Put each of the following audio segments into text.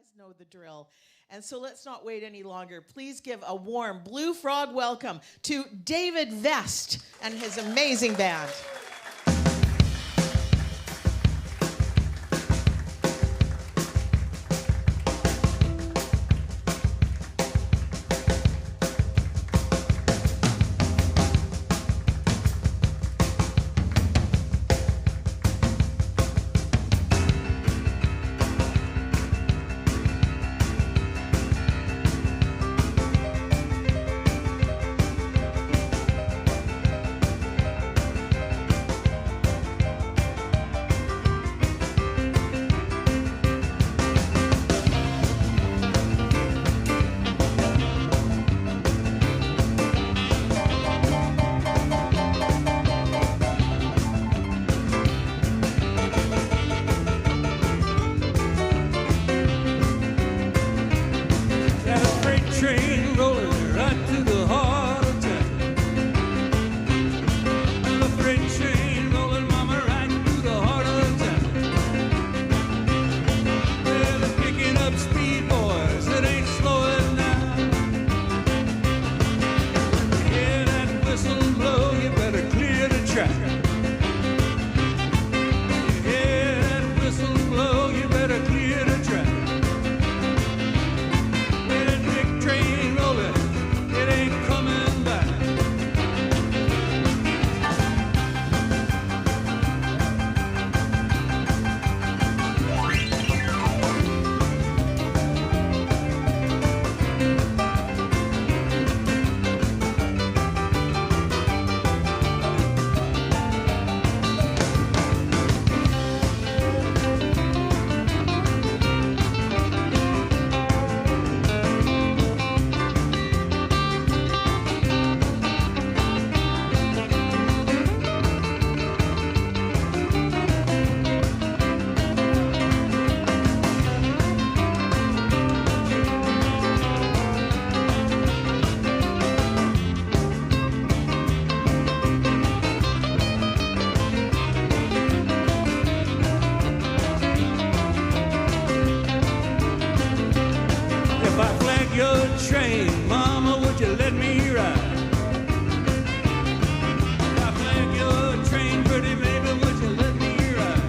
guys know the drill. And so let's not wait any longer. Please give a warm Blue Frog welcome to David Vest and his amazing band. Train rolling right to the heart of town. The freight train rolling, mama, right to the heart of town. Well, they're picking up speed, boys, it ain't slowing down. You hear that whistle blow, you better clear the track. You hear that whistle blow, you better clear the track. If I flag your train, mama, would you let me ride? If I flag your train, pretty baby, would you let me ride?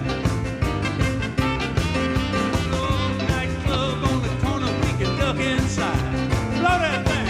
Old nightclub on the corner, we can duck inside. Blow that thing!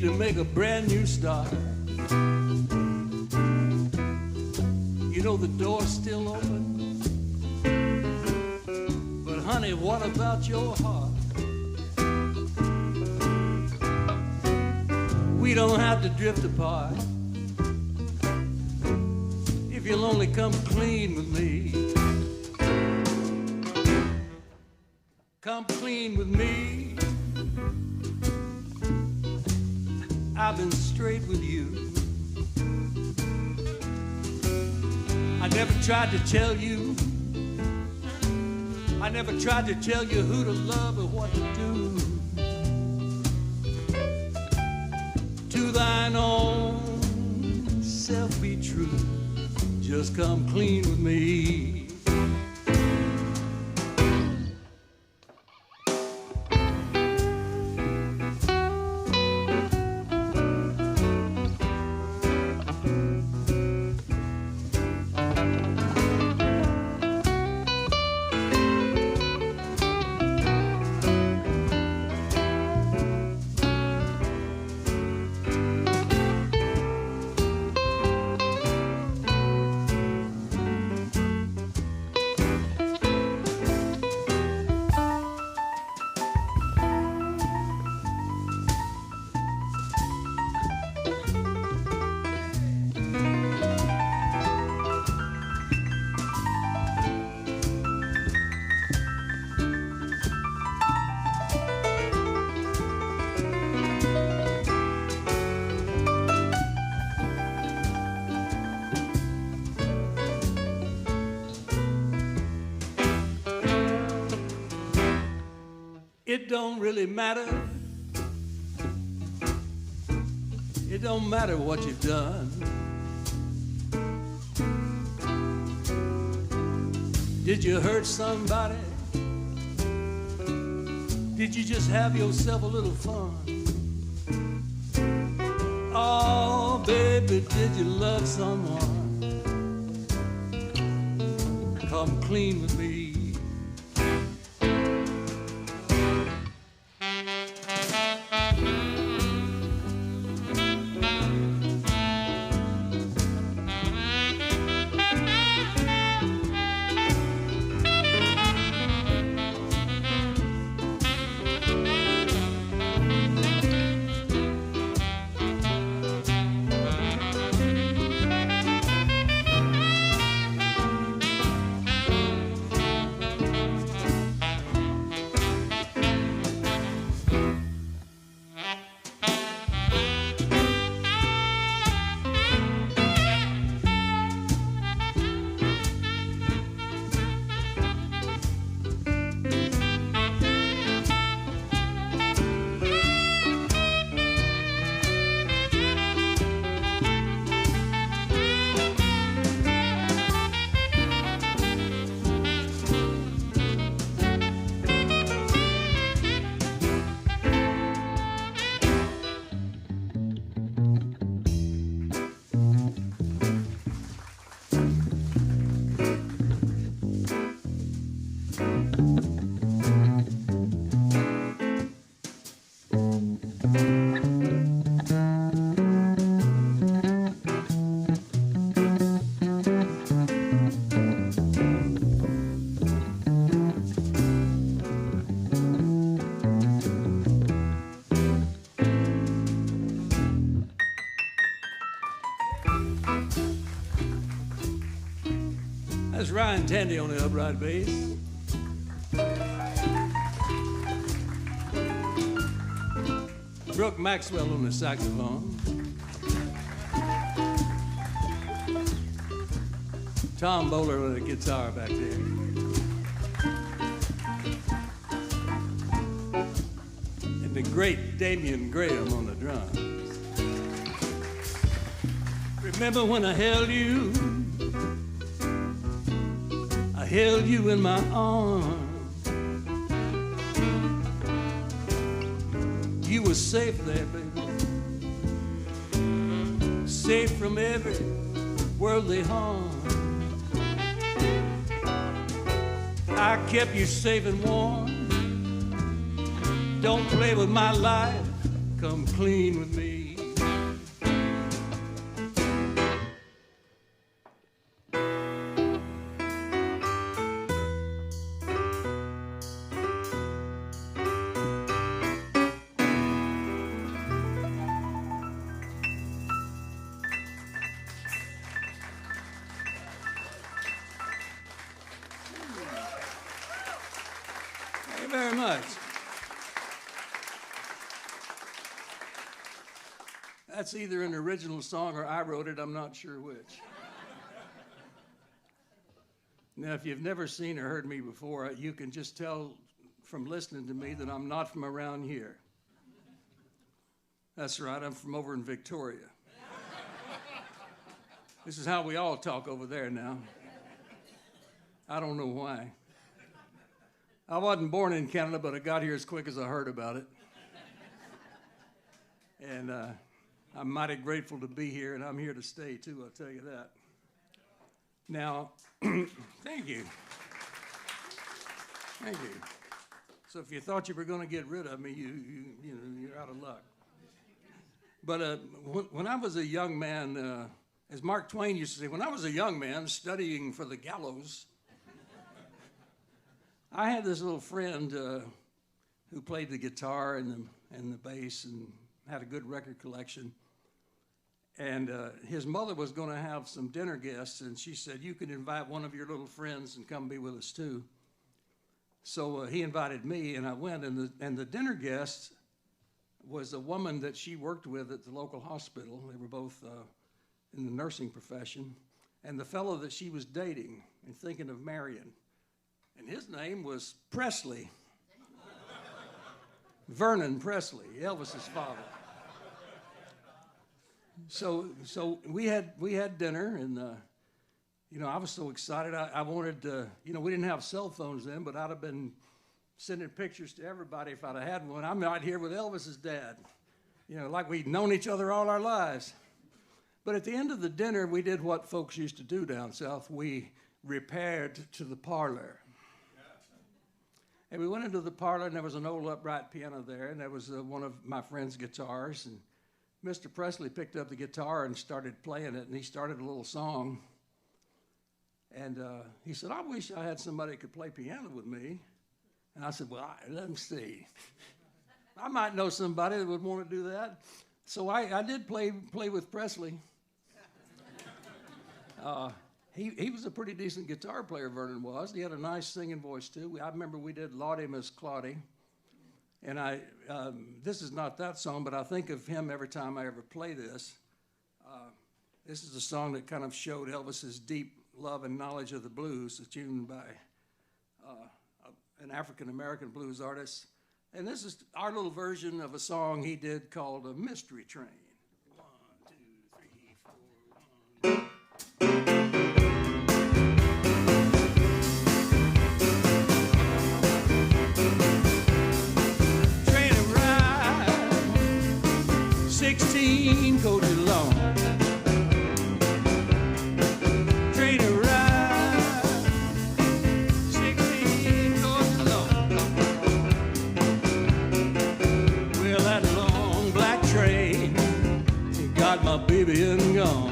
to make a brand new start. You know the door's still open, but honey, what about your heart? We don't have to drift apart if you'll only come clean with me. Come clean with me. I've been straight with you. I never tried to tell you. I never tried to tell you who to love or what to do. To thine own self be true. Just come clean with me. It don't really matter. It don't matter what you've done. Did you hurt somebody? Did you just have yourself a little fun? Oh, baby, did you love someone? Come clean with me. That's Ryan Tandy on the upright bass. Brooke Maxwell on the saxophone. Tom Bowler on the guitar back there. And the great Damian Graham on the drums. Remember when I held you? I held you in my arms. You were safe there, baby. Safe from every worldly harm. I kept you safe and warm. Don't play with my life, come clean with me. Thank you very much. That's either an original song or I wrote it, I'm not sure which. Now, if you've never seen or heard me before, you can just tell from listening to me that I'm not from around here. That's right, I'm from over in Victoria. This is how we all talk over there now. I don't know why. I wasn't born in Canada, but I got here as quick as I heard about it. And I'm mighty grateful to be here, and I'm here to stay, too, I'll tell you that. Now, thank you. Thank you. So if you thought you were going to get rid of me, you're out of luck. But when I was a young man, as Mark Twain used to say, when I was a young man studying for the gallows, I had this little friend who played the guitar and the bass and had a good record collection. And his mother was going to have some dinner guests, and she said, you can invite one of your little friends and come be with us too. So he invited me, and I went, and the dinner guest was a woman that she worked with at the local hospital. They were both in the nursing profession. And the fellow that she was dating and thinking of marrying, and his name was Presley. Vernon Presley, Elvis's father. So we had dinner, and I was so excited. I wanted we didn't have cell phones then, but I'd have been sending pictures to everybody if I'd have had one. I'm out here with Elvis's dad, like we'd known each other all our lives. But at the end of the dinner, we did what folks used to do down south. We repaired to the parlor. And we went into the parlor, and there was an old upright piano there, and there was one of my friend's guitars. And Mr. Presley picked up the guitar and started playing it, and he started a little song. And he said, I wish I had somebody who could play piano with me. And I said, well, let me see. I might know somebody that would want to do that. So I did play with Presley. He was a pretty decent guitar player, Vernon was. He had a nice singing voice, too. I remember we did Lordy Miss Claudie. And this is not that song, but I think of him every time I ever play this. This is a song that kind of showed Elvis's deep love and knowledge of the blues. It's tuned by an African-American blues artist. And this is our little version of a song he did called A Mystery Train. 1, 2, 3, 4, 1. Train arrived, 16 coaches long. Train arrived, 16 coaches long. Well, that long black train, it got my baby and gone.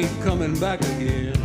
keep coming back again.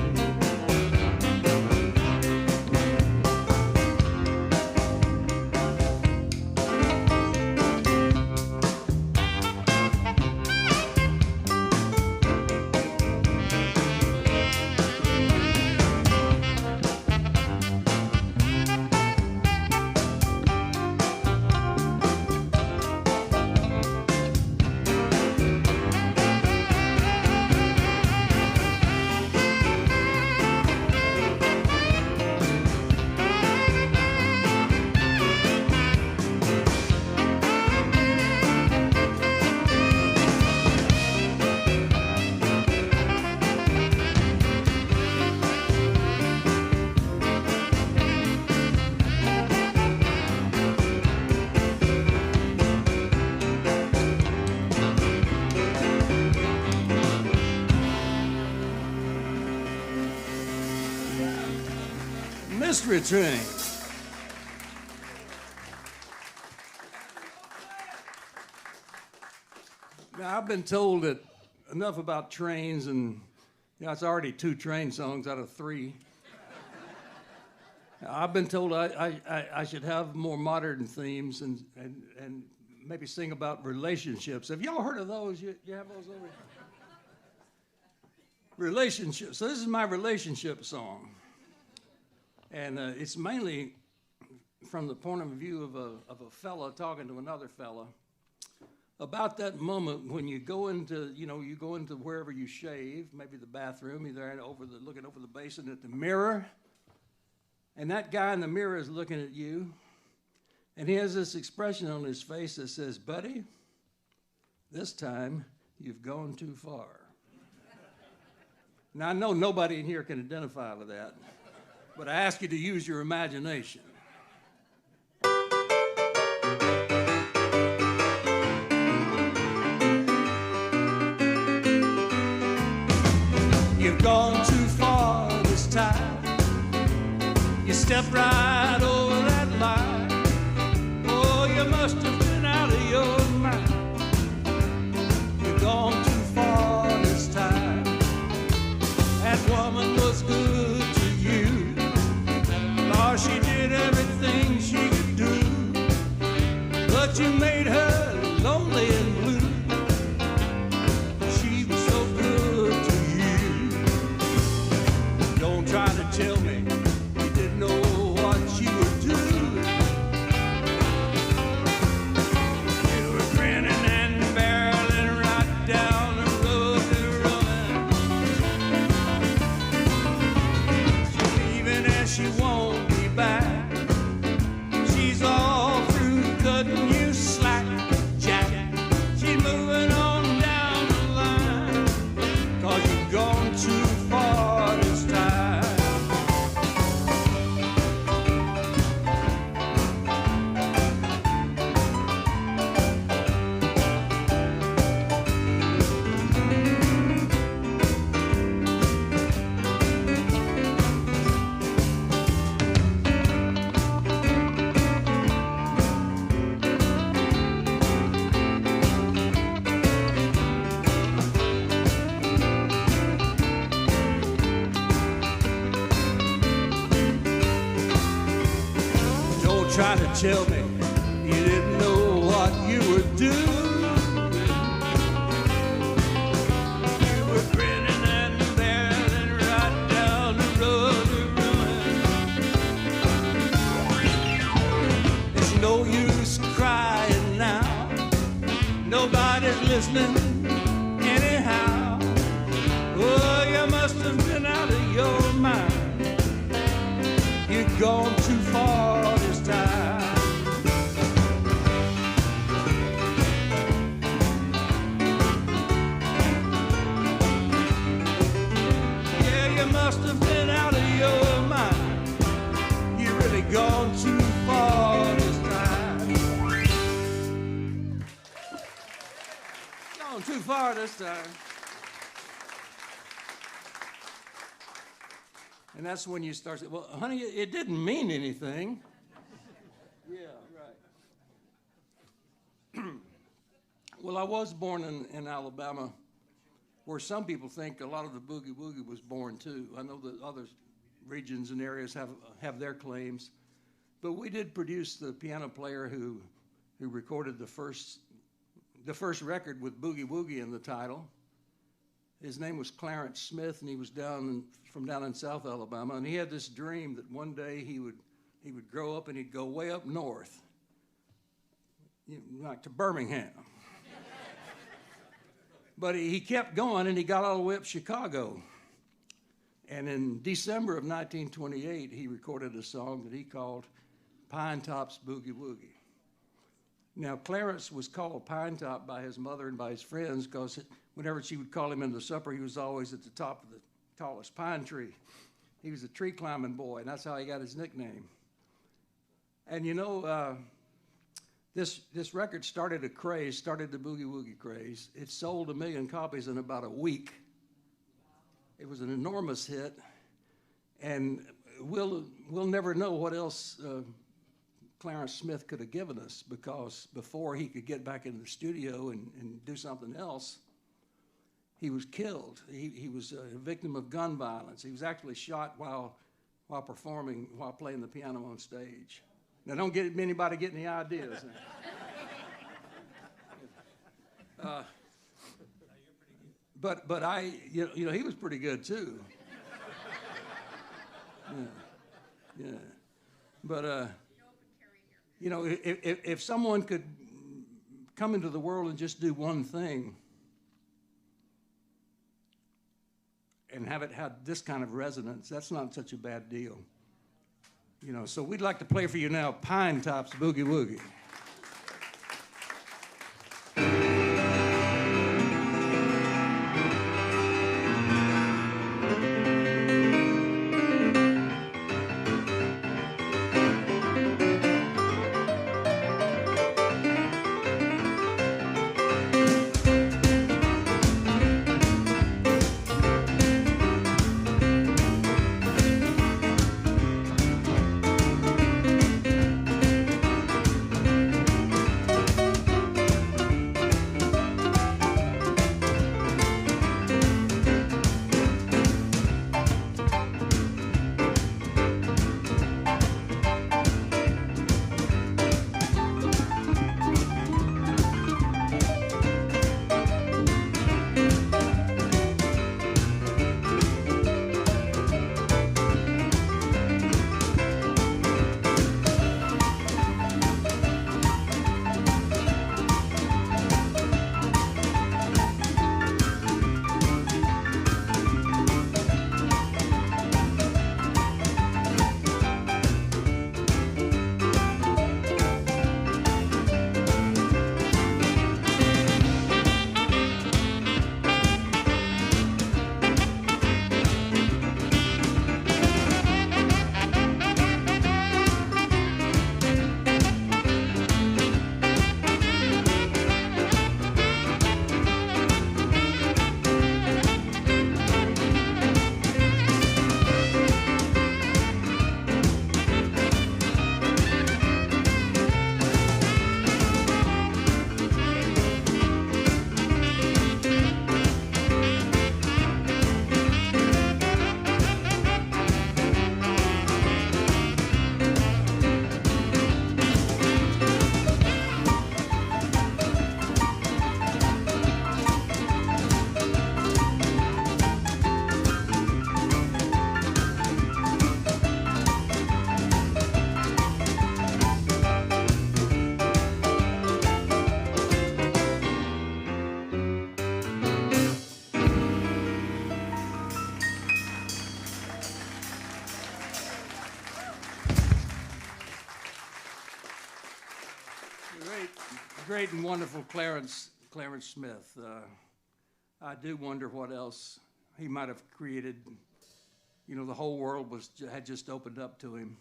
Mystery Train. Now, I've been told that enough about trains, and it's already 2 train songs out of 3. I've been told I should have more modern themes and maybe sing about relationships. Have y'all heard of those? You have those over here? Relationships. So this is my relationship song. And it's mainly from the point of view of a fella talking to another fella about that moment when you go into, you go into wherever you shave, maybe the bathroom, you're there looking over the basin at the mirror, and that guy in the mirror is looking at you, and he has this expression on his face that says, "Buddy, this time you've gone too far." Now, I know nobody in here can identify with that, but I ask you to use your imagination. You've gone too far this time. You stepped right over that line. Oh, you must have been out of your mind. You've gone too far this time. That woman was good to you. Lord, she did everything she could do. But you made her lonely and blue. She was so good to you. Don't try to tell me you didn't know what you were doing. You were grinning and barreling right down the road to ruin. She's leaving and she won't be back. She's all through cutting you slack, Jack. She's moving on down the line, 'cause you've gone too far this time. Don't try to tell me you didn't know what you were doing. You were grinning and barreling right down the road to ruin. It's no use crying now. Nobody's listening anyhow. Oh, you must have been out of your mind. You've gone too far this time. Yeah, you must have been out of your mind. You've really gone too far this time. Gone too far this time. And that's when you start saying, well, honey, it didn't mean anything. Yeah, right. Well, I was born in Alabama, where some people think a lot of the boogie woogie was born too. I know that other regions and areas have their claims, but we did produce the piano player who recorded the first record with boogie woogie in the title. His name was Clarence Smith, and he was from down in South Alabama, and he had this dream that one day he would grow up and he'd go way up north, like to Birmingham. But he kept going, and he got all the way up Chicago. And in December of 1928, he recorded a song that he called Pine Top's Boogie Woogie. Now, Clarence was called Pine Top by his mother and by his friends because whenever she would call him into supper, he was always at the top of the tallest pine tree. He was a tree climbing boy, and that's how he got his nickname. And you know, this record started the boogie woogie craze. It sold 1 million copies in about a week. It was an enormous hit, and we'll never know what else Clarence Smith could have given us, because before he could get back into the studio and do something else, he was killed. He was a victim of gun violence. He was actually shot while playing the piano on stage. Now, don't get anybody getting any ideas. But you know, he was pretty good too. Yeah. But you know, if someone could come into the world and just do one thing and have it had this kind of resonance, that's not such a bad deal. You know, so we'd like to play for you now, Pine Top's Boogie Woogie. Great and wonderful Clarence Smith. I do wonder what else he might have created. You know, the whole world had just opened up to him.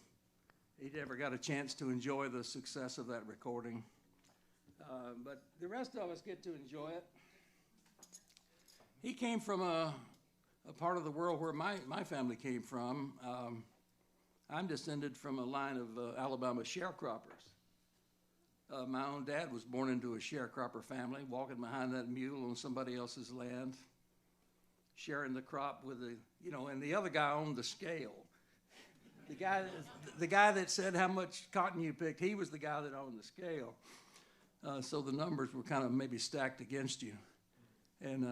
He never got a chance to enjoy the success of that recording. But the rest of us get to enjoy it. He came from a part of the world where my family came from. I'm descended from a line of Alabama sharecroppers. My own dad was born into a sharecropper family, walking behind that mule on somebody else's land. sharing the crop with and the other guy owned the scale. The guy that said how much cotton you picked, he was the guy that owned the scale. So the numbers were kind of maybe stacked against you. And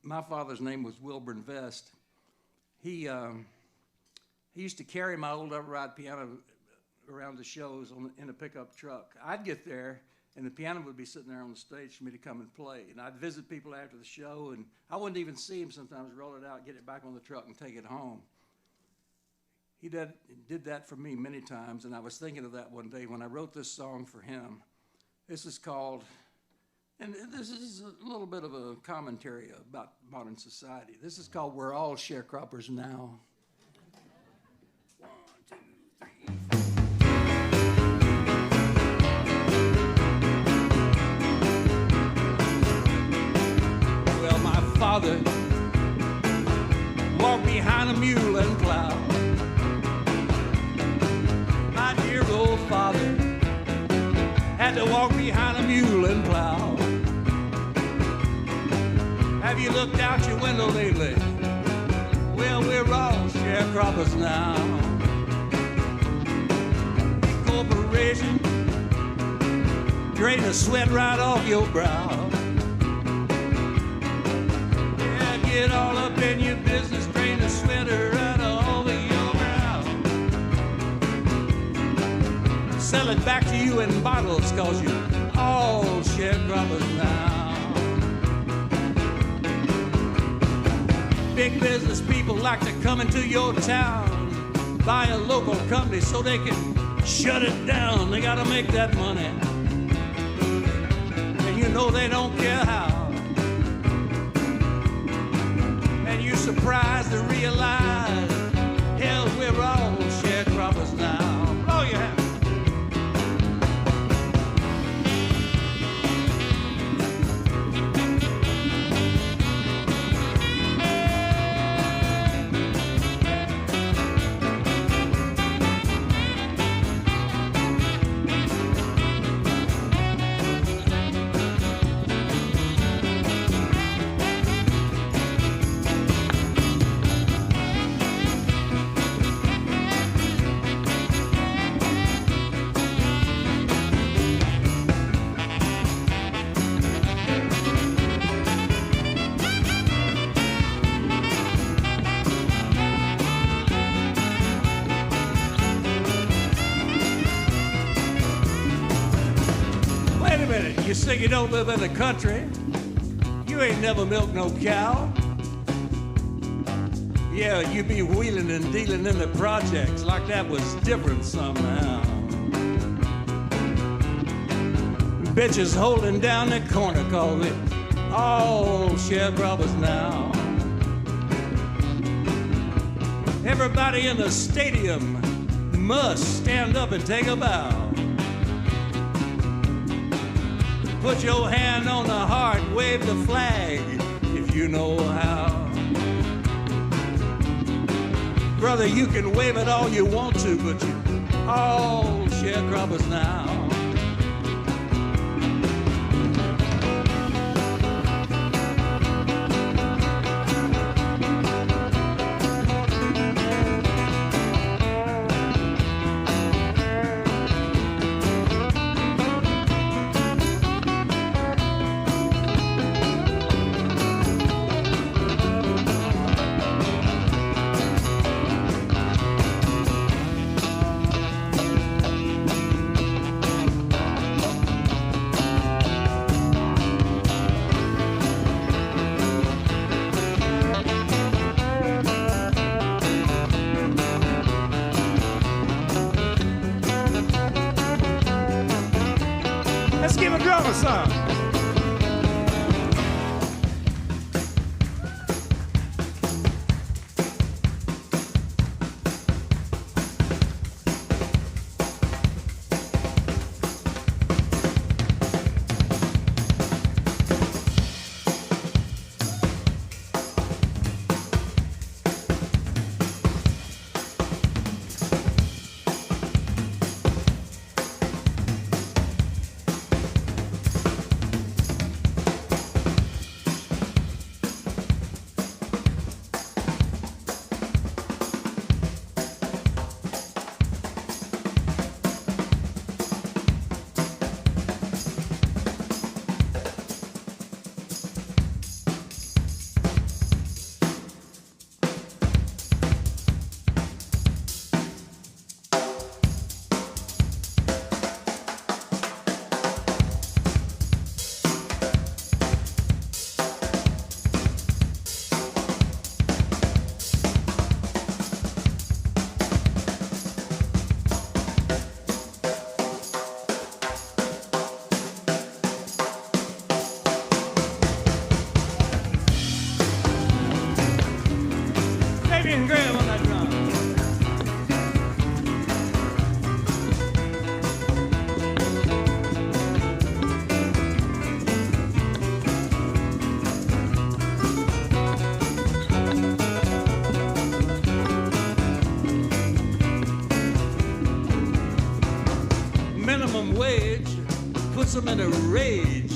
my father's name was Wilburn Vest. He used to carry my old upright piano around the shows in a pickup truck. I'd get there, and the piano would be sitting there on the stage for me to come and play. And I'd visit people after the show, and I wouldn't even see him sometimes, roll it out, get it back on the truck, and take it home. He did that for me many times, and I was thinking of that one day when I wrote this song for him. This is called, and this is a little bit of a commentary about modern society. This is called We're All Sharecroppers Now. Well, my father walked behind a mule and plow. My dear old father had to walk behind a mule and plow. Have you looked out your window lately? Well, we're all sharecroppers now. Corporation drain the sweat right off your brow. Get all up in your business, drain the sweater right over your brow. Sell it back to you in bottles, cause you're all sharecroppers now. Big business people like to come into your town, buy a local company so they can shut it down. They gotta make that money, and you know they don't care how. Surprised to realize, hell, we're all sharecroppers now. Blow your hand. You say you don't live in the country, you ain't never milked no cow. Yeah, you be wheeling and dealing in the projects like that was different somehow. Bitches holding down the corner, call it all sharecroppers now. Everybody in the stadium must stand up and take a bow. Put your hand on the heart, wave the flag, if you know how. Brother, you can wave it all you want to, but you all sharecroppers now. Let's give a drummer some. and Graham on that drum. Minimum wage puts them in a rage.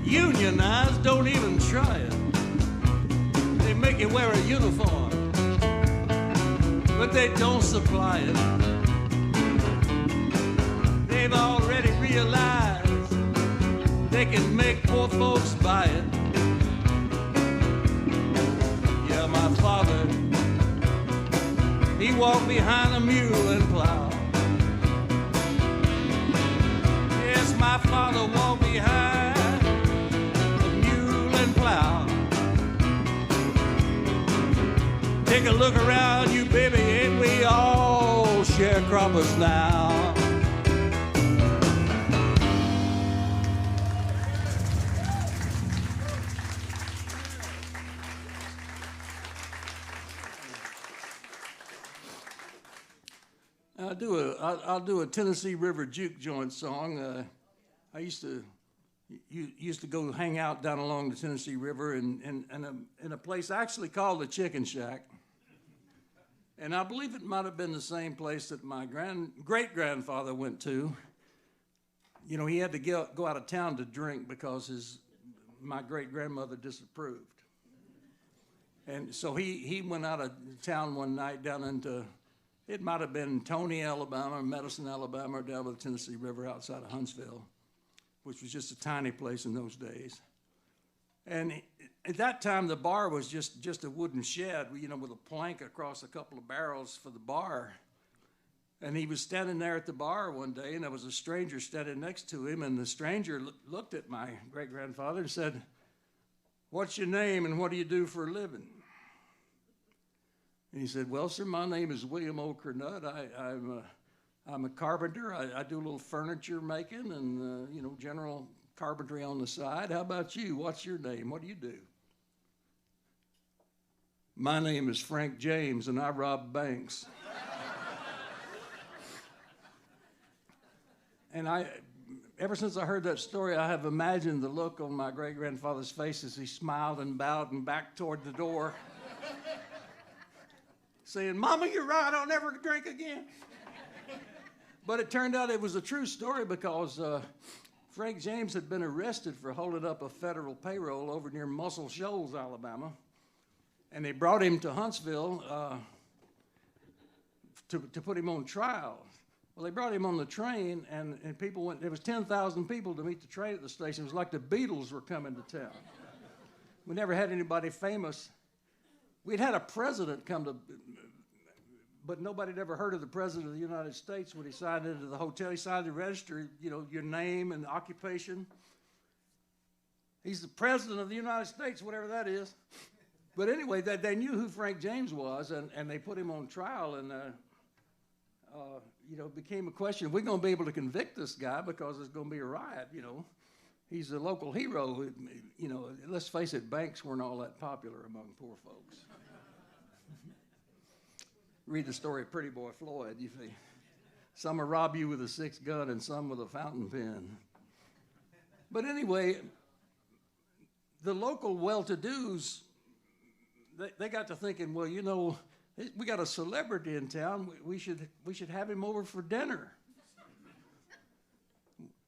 Unionized, don't even try it. They make you wear a uniform, but they don't supply it. They've already realized they can make poor folks buy it. Yeah, my father, he walked behind a mule and plow. Yes, my father walked behind a mule and plow. Take a look around you, baby, ain't we all sharecroppers now? I'll do a Tennessee River juke joint song. I used to go hang out down along the Tennessee River in a place actually called the Chicken Shack. And I believe it might have been the same place that my great-grandfather went to. You know, he had to go out of town to drink because my great-grandmother disapproved. And so he went out of town one night down into, it might have been Tony, Alabama, Medicine, Alabama, or down by the Tennessee River outside of Huntsville, which was just a tiny place in those days. And at that time, the bar was just a wooden shed, you know, with a plank across a couple of barrels for the bar. And he was standing there at the bar one day, and there was a stranger standing next to him, and the stranger looked at my great-grandfather and said, "What's your name and what do you do for a living?" And he said, "Well, sir, my name is William O. Kernut. I'm a carpenter. I do a little furniture making and, you know, general carpentry on the side. How about you? What's your name? What do you do?" "My name is Frank James, and I rob banks." And ever since I heard that story, I have imagined the look on my great-grandfather's face as he smiled and bowed and backed toward the door, saying, "Mama, you're right, I'll never drink again." But it turned out it was a true story because Frank James had been arrested for holding up a federal payroll over near Muscle Shoals, Alabama. And they brought him to Huntsville to put him on trial. Well, they brought him on the train, and people went, there was 10,000 people to meet the train at the station. It was like the Beatles were coming to town. We never had anybody famous. We'd had a president come to, but nobody had ever heard of the President of the United States when he signed into the hotel. He signed the register, you know, your name and occupation. He's the President of the United States, whatever that is. But anyway, they knew who Frank James was, and they put him on trial, and you know, it became a question, are we going to be able to convict this guy because there's going to be a riot, you know? He's a local hero. You know, let's face it, banks weren't all that popular among poor folks. Read the story of Pretty Boy Floyd. You see, some will rob you with a 6 gun and some with a fountain pen. But anyway, the local well-to-dos, they got to thinking, well, you know, we got a celebrity in town. We should have him over for dinner.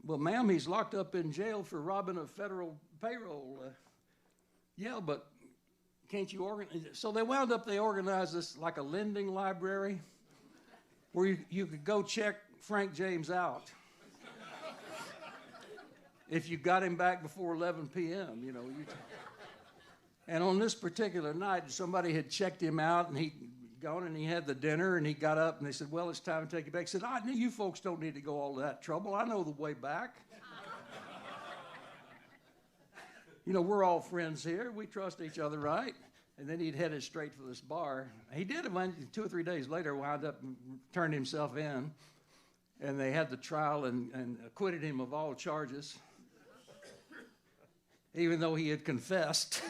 Well, ma'am, he's locked up in jail for robbing a federal payroll. Yeah, but can't you organize? So they organized this like a lending library where you could go check Frank James out if you got him back before 11 p.m., you know. And on this particular night, somebody had checked him out, and he'd gone and he had the dinner, and he got up, and they said, well, it's time to take you back. He said, I knew you folks don't need to go all that trouble. I know the way back. You know, we're all friends here. We trust each other, right? And then he'd headed straight for this bar. He did, 2 or 3 days later, wound up and turned himself in, and they had the trial and acquitted him of all charges, even though he had confessed.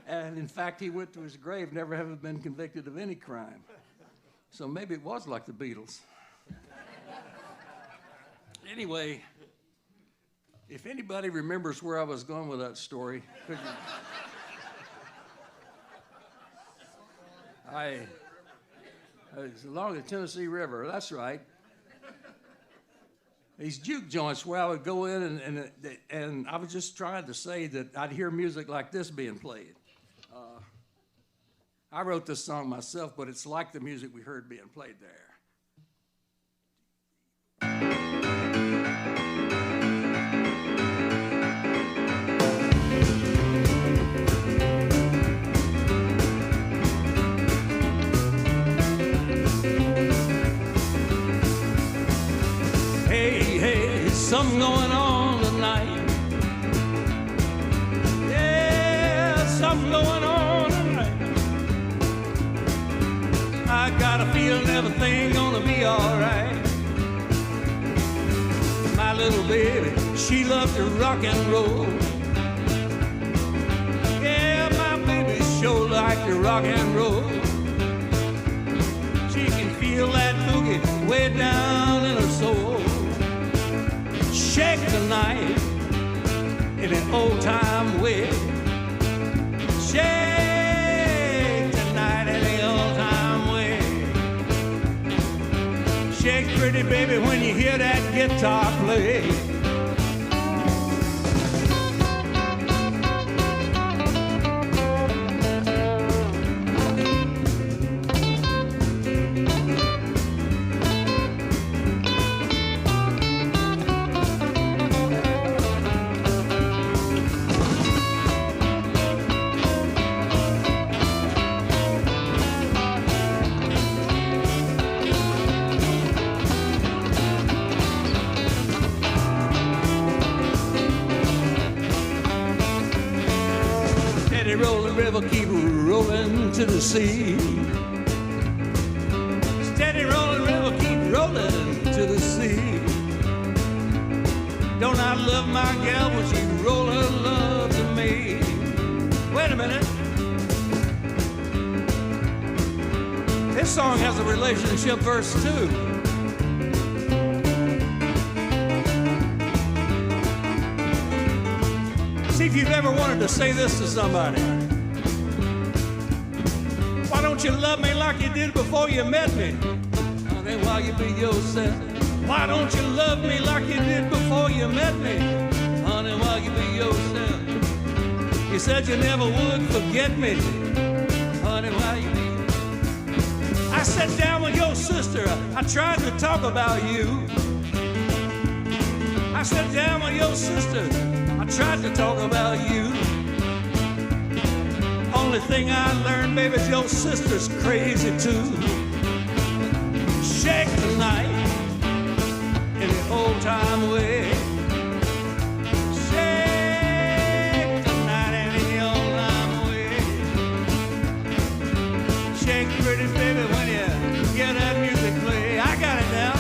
And in fact, he went to his grave never having been convicted of any crime. So maybe it was like the Beatles. Anyway, if anybody remembers where I was going with that story, could you? It's along the Tennessee River, that's right. These juke joints where I would go in and I was just trying to say that I'd hear music like this being played. I wrote this song myself, but it's like the music we heard being played there. Something going on tonight. Yeah, something going on tonight. I got a feeling everything gonna be alright. My little baby, she loves to rock and roll. Yeah, my baby sure like to rock and roll. She can feel that boogie way down in her soul. Shake tonight in an old-time way. Shake tonight in an old-time way. Shake pretty baby when you hear that guitar play. Keep rolling to the sea. Steady rolling river, keep rolling to the sea. Don't I love my gal when she roll her love to me? Wait a minute. This song has a relationship verse too. See if you've ever wanted to say this to somebody. Why don't you love me like you did before you met me? Honey, why you be yourself? Why don't you love me like you did before you met me? Honey, why you be yourself? You said you never would forget me. Honey, why you be? I sat down with your sister. I tried to talk about you. I sat down with your sister. I tried to talk about you. Only thing I learned, baby, is your sister's crazy too. Shake tonight in the old time way. Shake tonight in the old time way. Shake pretty baby when you get that music play. I got it now.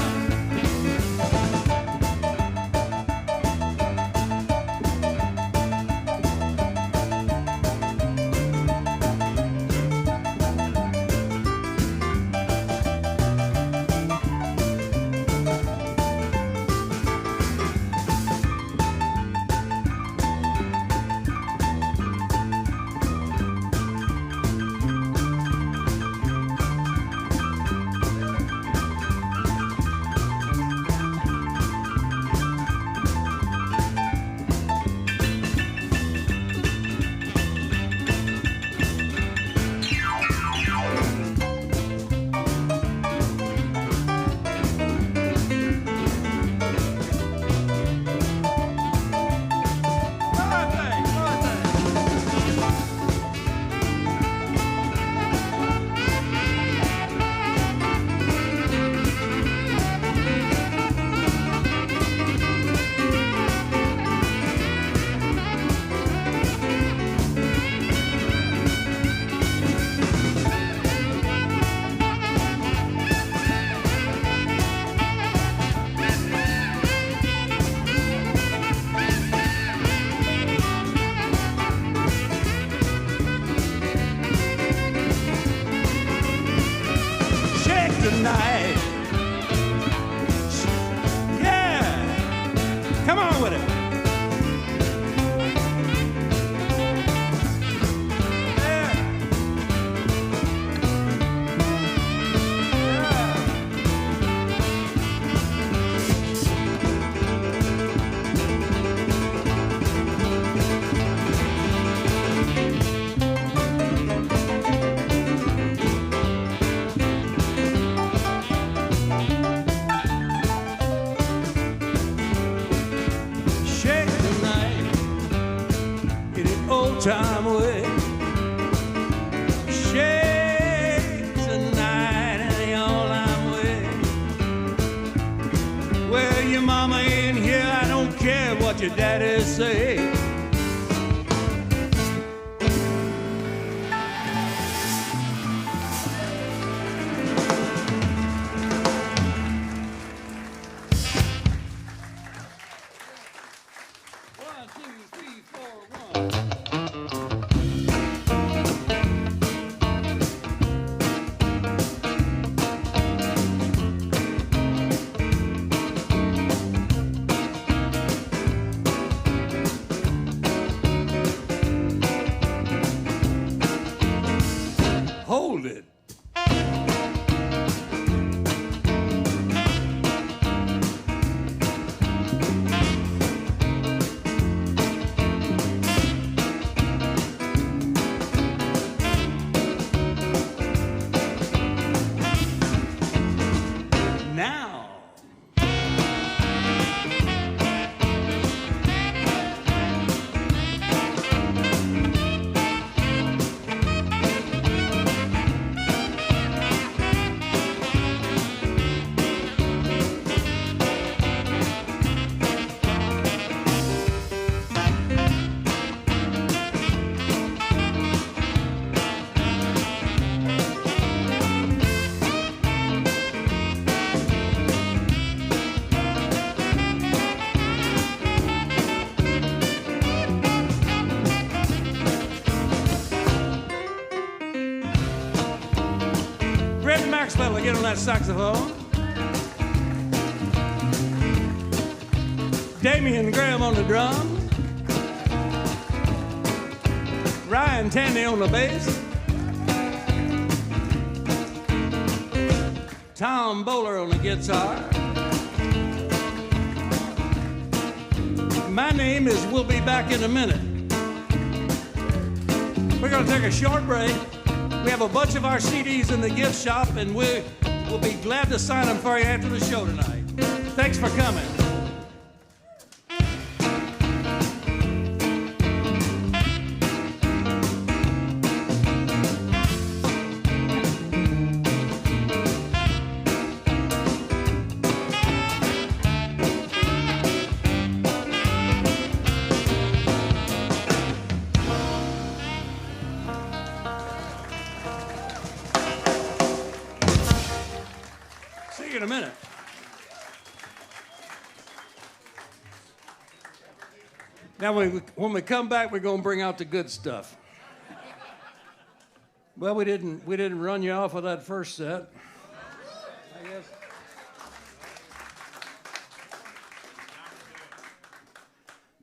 tonight. Yeah, come on with it. Time away, shake tonight, and all I'm with. Well, your mama in here, I don't care what your daddy say. One, two, three, four, one. Hold it. Now. Maxwell, get on that saxophone. Damian Graham on the drums. Ryan Tandy on the bass. Tom Bowler on the guitar. My name is We'll Be Back in a Minute. We're going to take a short break. We have a bunch of our CDs in the gift shop, and we'll be glad to sign them for you after the show tonight. Thanks for coming. See you in a minute. Now, when we come back, we're going to bring out the good stuff. Well, we didn't run you off with that first set, I guess.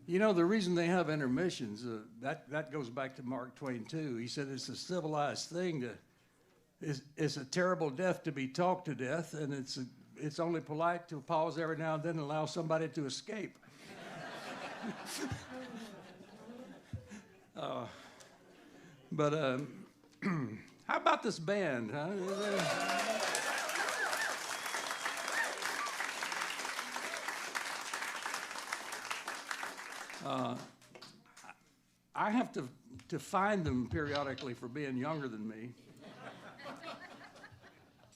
You know, the reason they have intermissions, that goes back to Mark Twain, too. He said it's a civilized thing to... It's a terrible death to be talked to death, and it's only polite to pause every now and then and allow somebody to escape. But how about this band, huh? I have to find them periodically for being younger than me.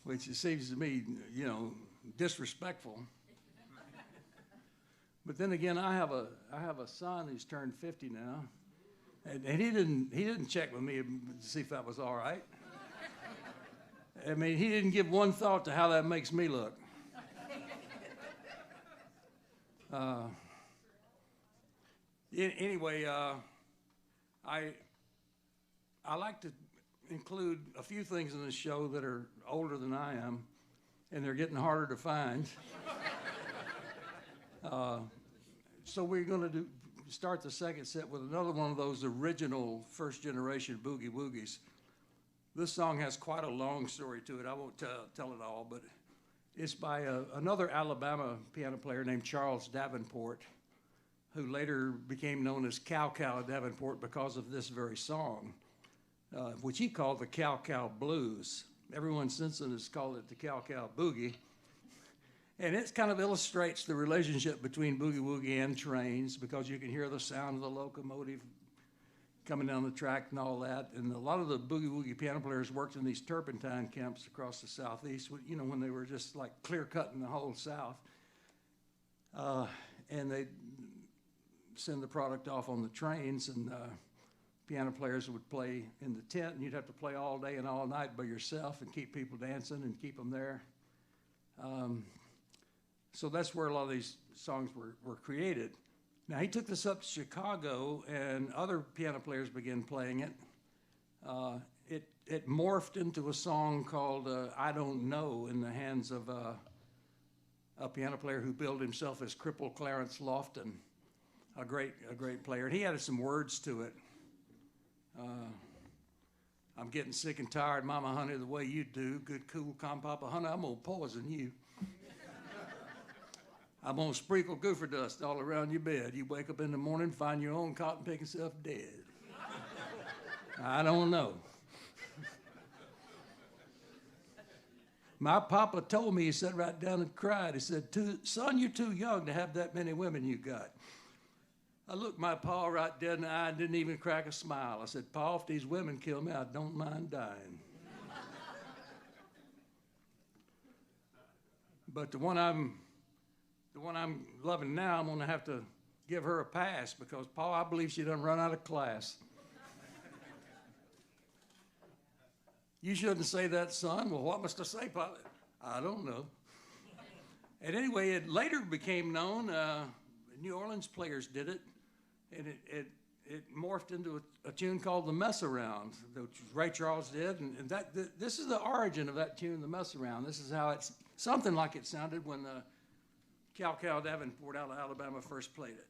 Which it seems to me, you know, disrespectful. But then again, I have a son who's turned 50 now, and he didn't check with me to see if that was all right. I mean, he didn't give one thought to how that makes me look. Anyway, I like to include a few things in this show that are older than I am. and they're getting harder to find. So we're going to start the second set with another one of those original first-generation boogie woogies. This song has quite a long story to it. I won't tell it all, but it's by another Alabama piano player named Charles Davenport, who later became known as Cow Cow Davenport because of this very song, which he called the Cow Cow Blues. Everyone since then has called it the Cow Cow Boogie. And it kind of illustrates the relationship between boogie woogie and trains, because you can hear the sound of the locomotive coming down the track and all that. And a lot of the boogie woogie piano players worked in these turpentine camps across the Southeast, you know, when they were just like clear cutting the whole South. And they send the product off on the trains, and piano players would play in the tent, and you'd have to play all day and all night by yourself and keep people dancing and keep them there. So that's where a lot of these songs were created. Now, he took this up to Chicago, and other piano players began playing it. It morphed into a song called I Don't Know in the hands of a piano player who billed himself as Cripple Clarence Lofton, a great player. And he added some words to it. I'm getting sick and tired, Mama, honey, the way you do. Good, cool, calm, Papa, honey, I'm going to poison you. I'm going to sprinkle goofer dust all around your bed. You wake up in the morning, find your own cotton-picking self dead. I don't know. My papa told me, he sat right down and cried. He said, son, you're too young to have that many women you got. I looked my pa right dead in the eye and didn't even crack a smile. I said, Pa, if these women kill me, I don't mind dying. But the one I'm loving now, I'm going to have to give her a pass, because, Pa, I believe she done run out of class. You shouldn't say that, son. Well, what must I say, Pa? I don't know. And anyway, it later became known, New Orleans players did it, and it morphed into a tune called The Mess Around, which Ray Charles did, and this is the origin of that tune, The Mess Around. This is how it's something like it sounded when Cow Cow Davenport out of Alabama first played it.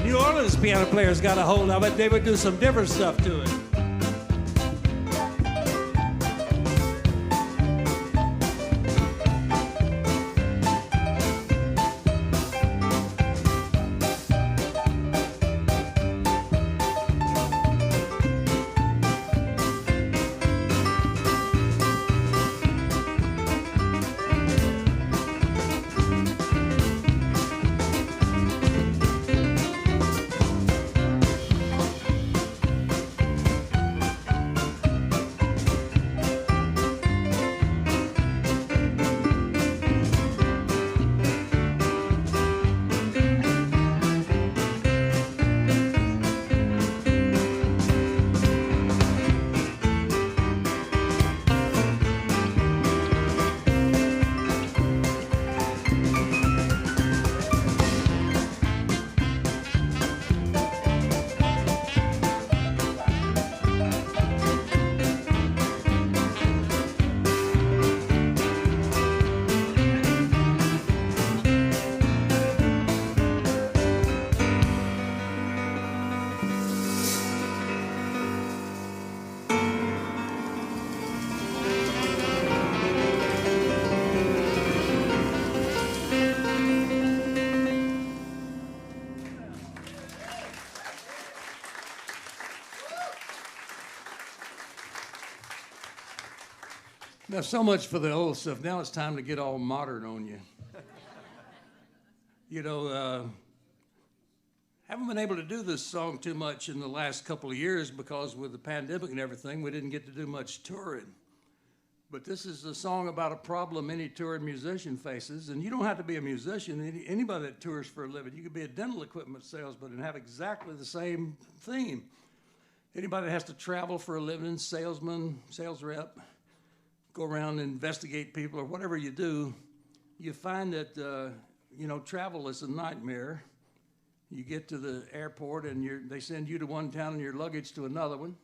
New Orleans piano players got a hold of it, they would do some different stuff to it. Now, so much for the old stuff. Now it's time to get all modern on you. You know, haven't been able to do this song too much in the last couple of years because with the pandemic and everything, we didn't get to do much touring. But this is a song about a problem any touring musician faces. And you don't have to be a musician. Anybody that tours for a living, you could be a dental equipment salesman and have exactly the same theme. Anybody that has to travel for a living, salesman, sales rep, go around and investigate people or whatever you do, you find that, you know, travel is a nightmare. You get to the airport and they send you to one town and your luggage to another one.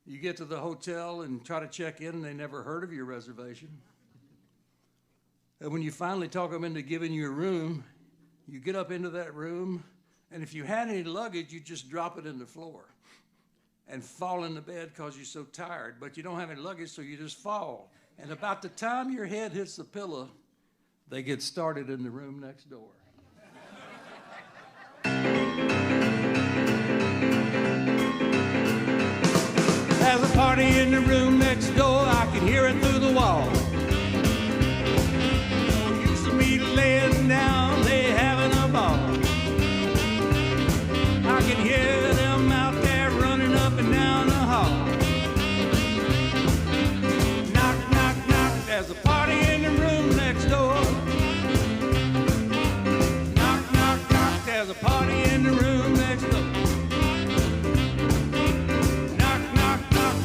You get to the hotel and try to check in and they never heard of your reservation. And when you finally talk them into giving you a room, you get up into that room, and if you had any luggage, you just drop it in the floor and fall in the bed because you're so tired. But you don't have any luggage, so you just fall. And about the time your head hits the pillow, they get started in the room next door. There's a party in the room next door, I can hear it through the wall. Used to be laying down, they having a ball. I can hear them out there running up and down the hall. Knock, knock, knock, there's a party in the room next door. Knock, knock, knock, there's a party in the room next door.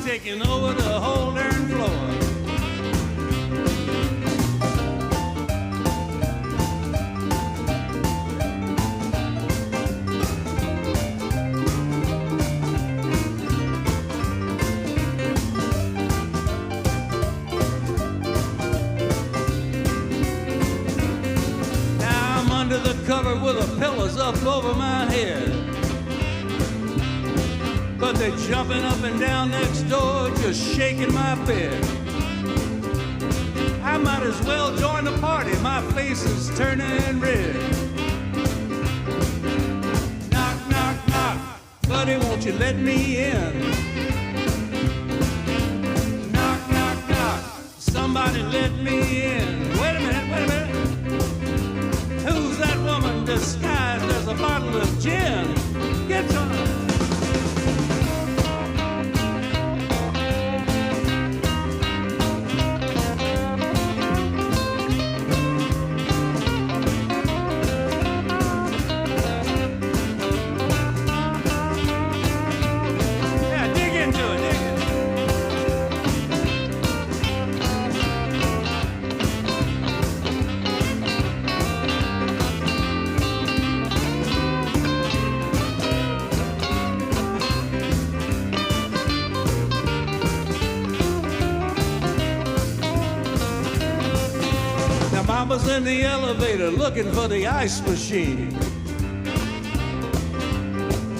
Taking over the whole darn floor. Now I'm under the cover with the pillows up over my head. But they're jumping up and down next door, just shaking my bed. I might as well join the party, my face is turning red. Knock, knock, knock, buddy, won't you let me in? Knock, knock, knock, somebody let me in. Wait a minute, who's that woman disguised as a bottle of gin? Get some. Mama's in the elevator looking for the ice machine.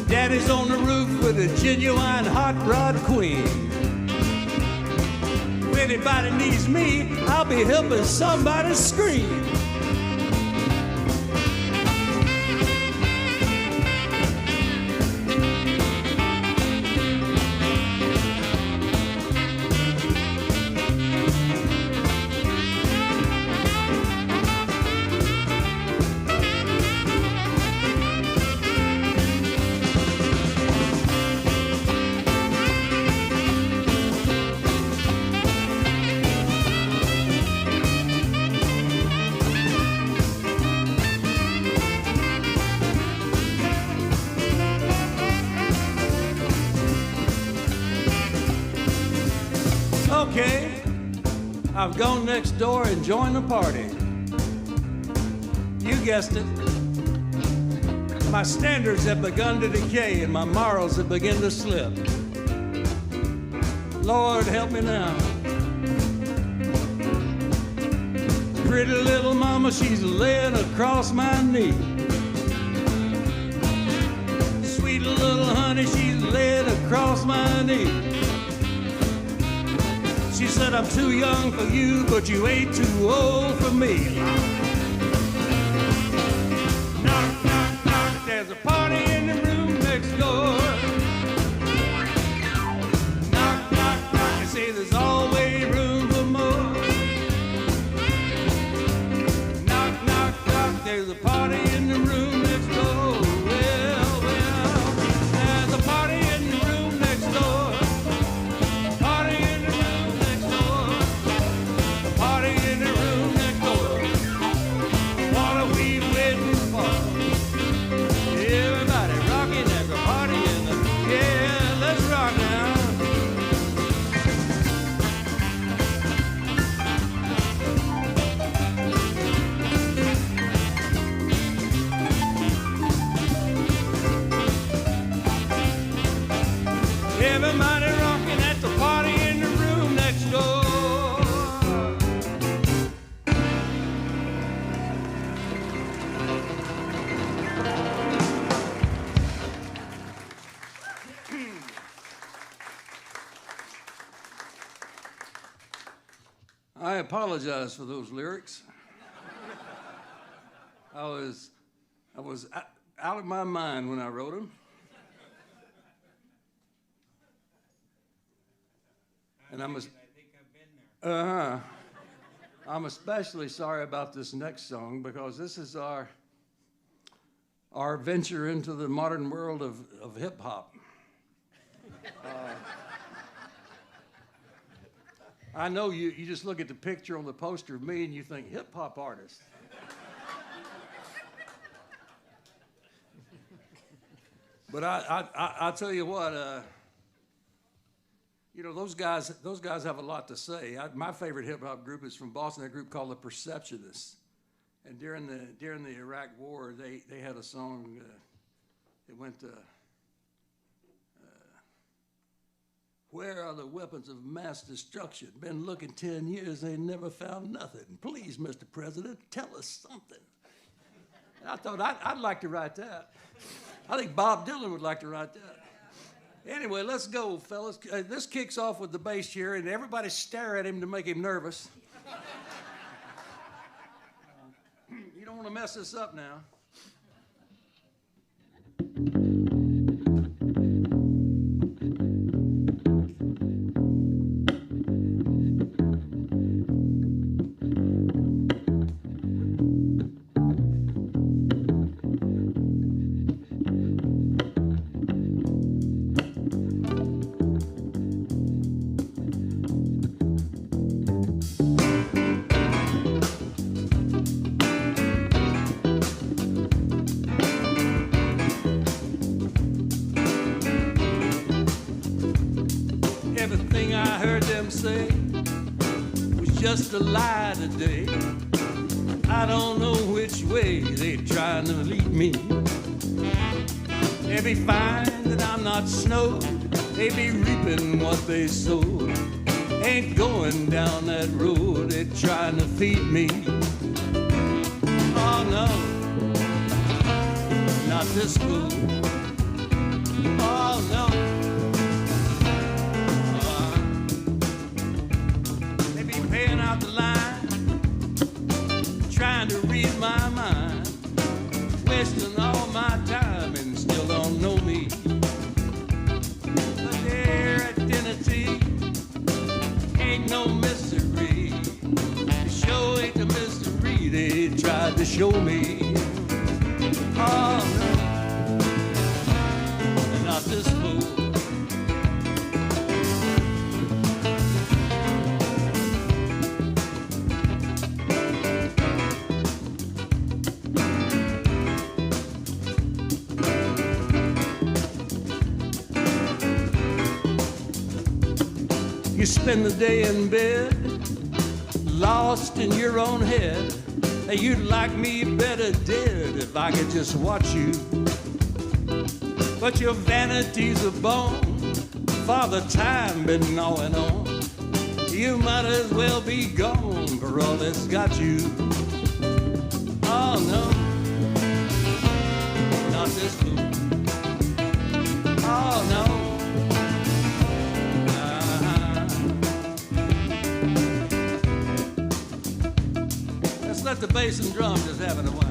Daddy's on the roof with a genuine hot rod queen. If anybody needs me, I'll be helping somebody scream. Okay, I've gone next door and joined the party. You guessed it. My standards have begun to decay and my morals have begun to slip. Lord, help me now. Pretty little mama, she's laying across my knee. Sweet little honey, she's laying across my knee. She said, I'm too young for you, but you ain't too old for me. Knock, knock, knock, there's a party in the room next door. Knock, knock, knock, they say there's always room. Everybody rocking at the party in the room next door. I apologize for those lyrics. I was out of my mind when I wrote them. And I think I've been there. I'm especially sorry about this next song because this is our venture into the modern world of hip hop. I know you just look at the picture on the poster of me and you think hip hop artist. But I'll tell you what, you know, those guys have a lot to say. My favorite hip hop group is from Boston, a group called the Perceptionists. And during the Iraq War, they had a song that went to, where are the weapons of mass destruction? Been looking 10 years, they never found nothing. Please, Mr. President, tell us something. And I thought I'd like to write that. I think Bob Dylan would like to write that. Anyway, let's go, fellas. This kicks off with the bass here, and everybody stare at him to make him nervous. You don't want to mess this up now. Everything I heard them say was just a lie today. I don't know which way they're trying to lead me. They be fine that I'm not snowed. They be reaping what they sowed. Ain't going down that road they're trying to feed me. Oh no, not this fool. Oh no. Paying out the line, trying to read my mind, wasting all my time and still don't know me. But their identity ain't no mystery. The show ain't the mystery they tried to show me. Oh no, not this fool. You spend the day in bed, lost in your own head. You'd like me better dead if I could just watch you. But your vanity's a bone, Father Time been gnawing on. You might as well be gone for all that's got you. Oh no, not this fool. Oh no. Let the bass and drum just have it a while.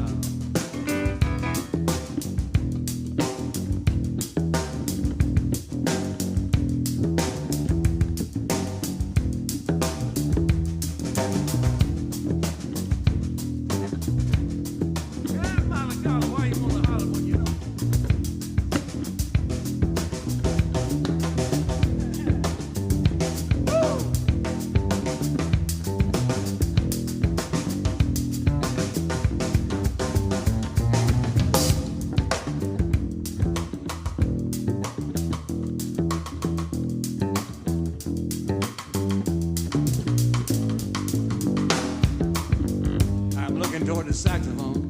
Toward the saxophone.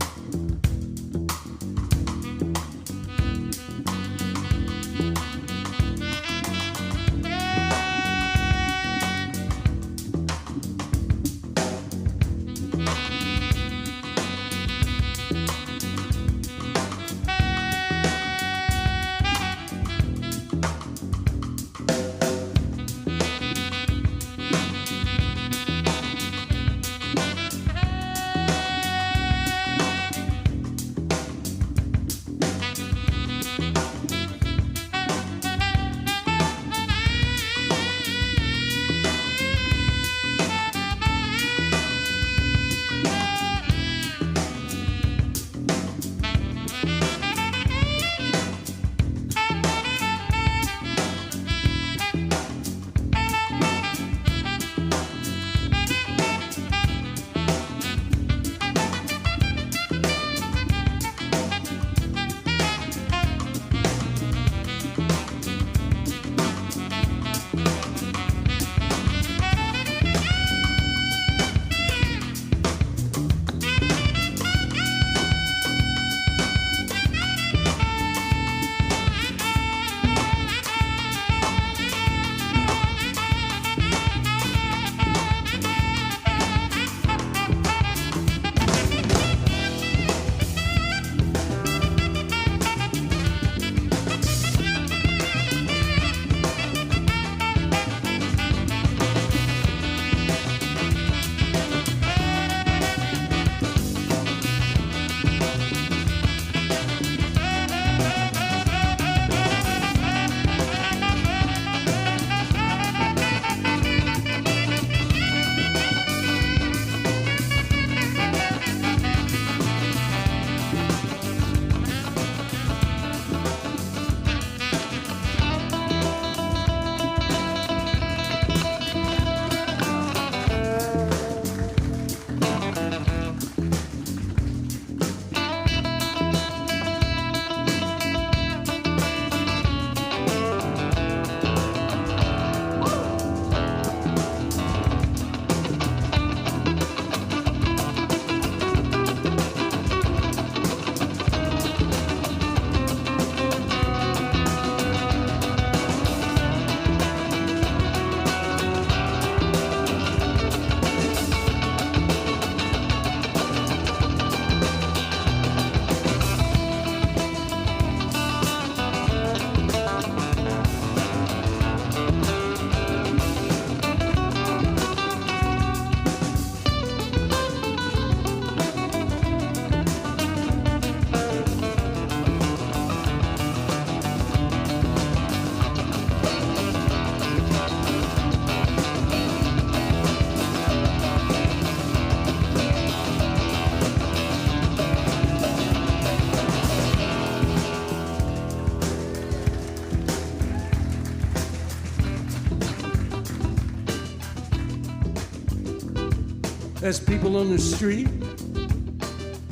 There's people on the street,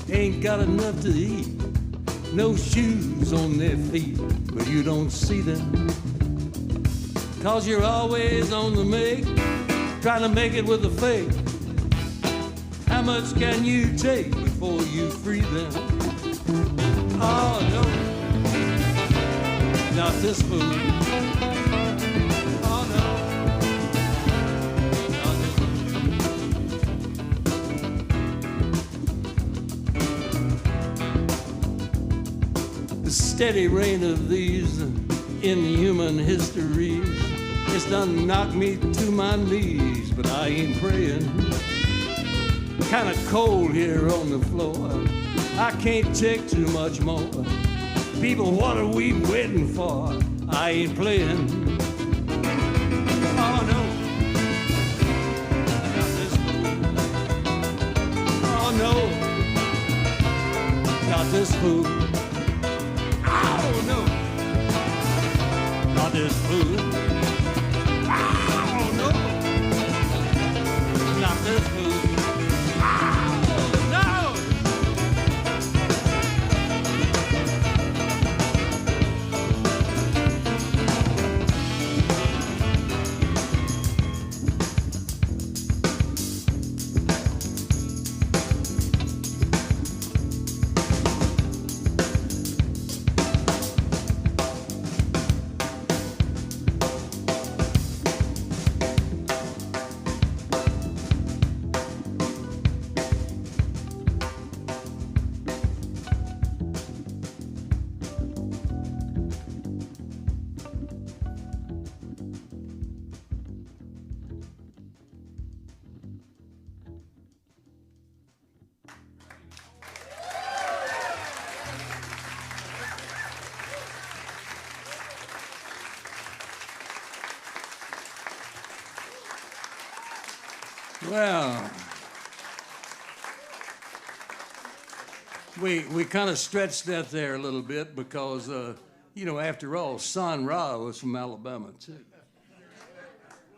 ain't got enough to eat, no shoes on their feet, but you don't see them. 'Cause you're always on the make, trying to make it with a fake. How much can you take before you free them? Oh no, not this fool. Oh no, not this fool. The steady reign of these inhuman histories, it's done knocked me to my knees, but I ain't praying. Kinda cold here on the floor, I can't take too much more. People, what are we waiting for? I ain't playing. Oh no, not this fool. Oh no, not this fool. Oh no, not this fool. Oh no, not this fool. Well, we kind of stretched that there a little bit because, after all, Sun Ra was from Alabama, too.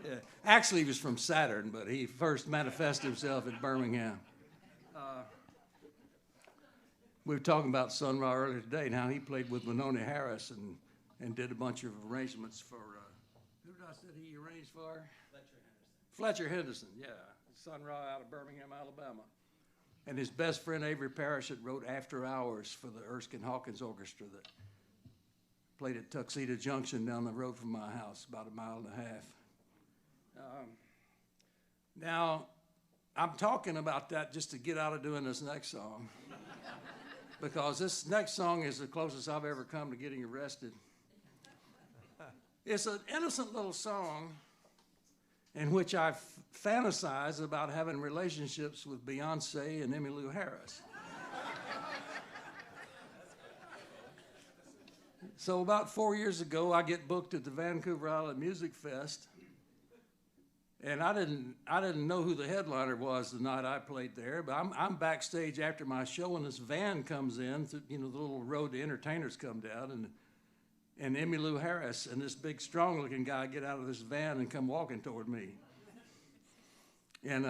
Yeah. Actually, he was from Saturn, but he first manifested himself at Birmingham. We were talking about Sun Ra earlier today and how he played with Monona Harris and did a bunch of arrangements for, who did I say he arranged for? Fletcher Henderson, yeah. Sun Ra out of Birmingham, Alabama. And his best friend Avery Parrish wrote After Hours for the Erskine Hawkins Orchestra that played at Tuxedo Junction down the road from my house, about 1.5 miles. Now, I'm talking about that just to get out of doing this next song. Because this next song is the closest I've ever come to getting arrested. It's an innocent little song in which I fantasize about having relationships with Beyonce and Emmylou Harris. So about 4 years ago, I get booked at the Vancouver Island Music Fest, and I didn't know who the headliner was the night I played there, but I'm backstage after my show, and this van comes in, the little road the entertainers come down, and Emmylou Harris and this big, strong-looking guy get out of this van and come walking toward me. And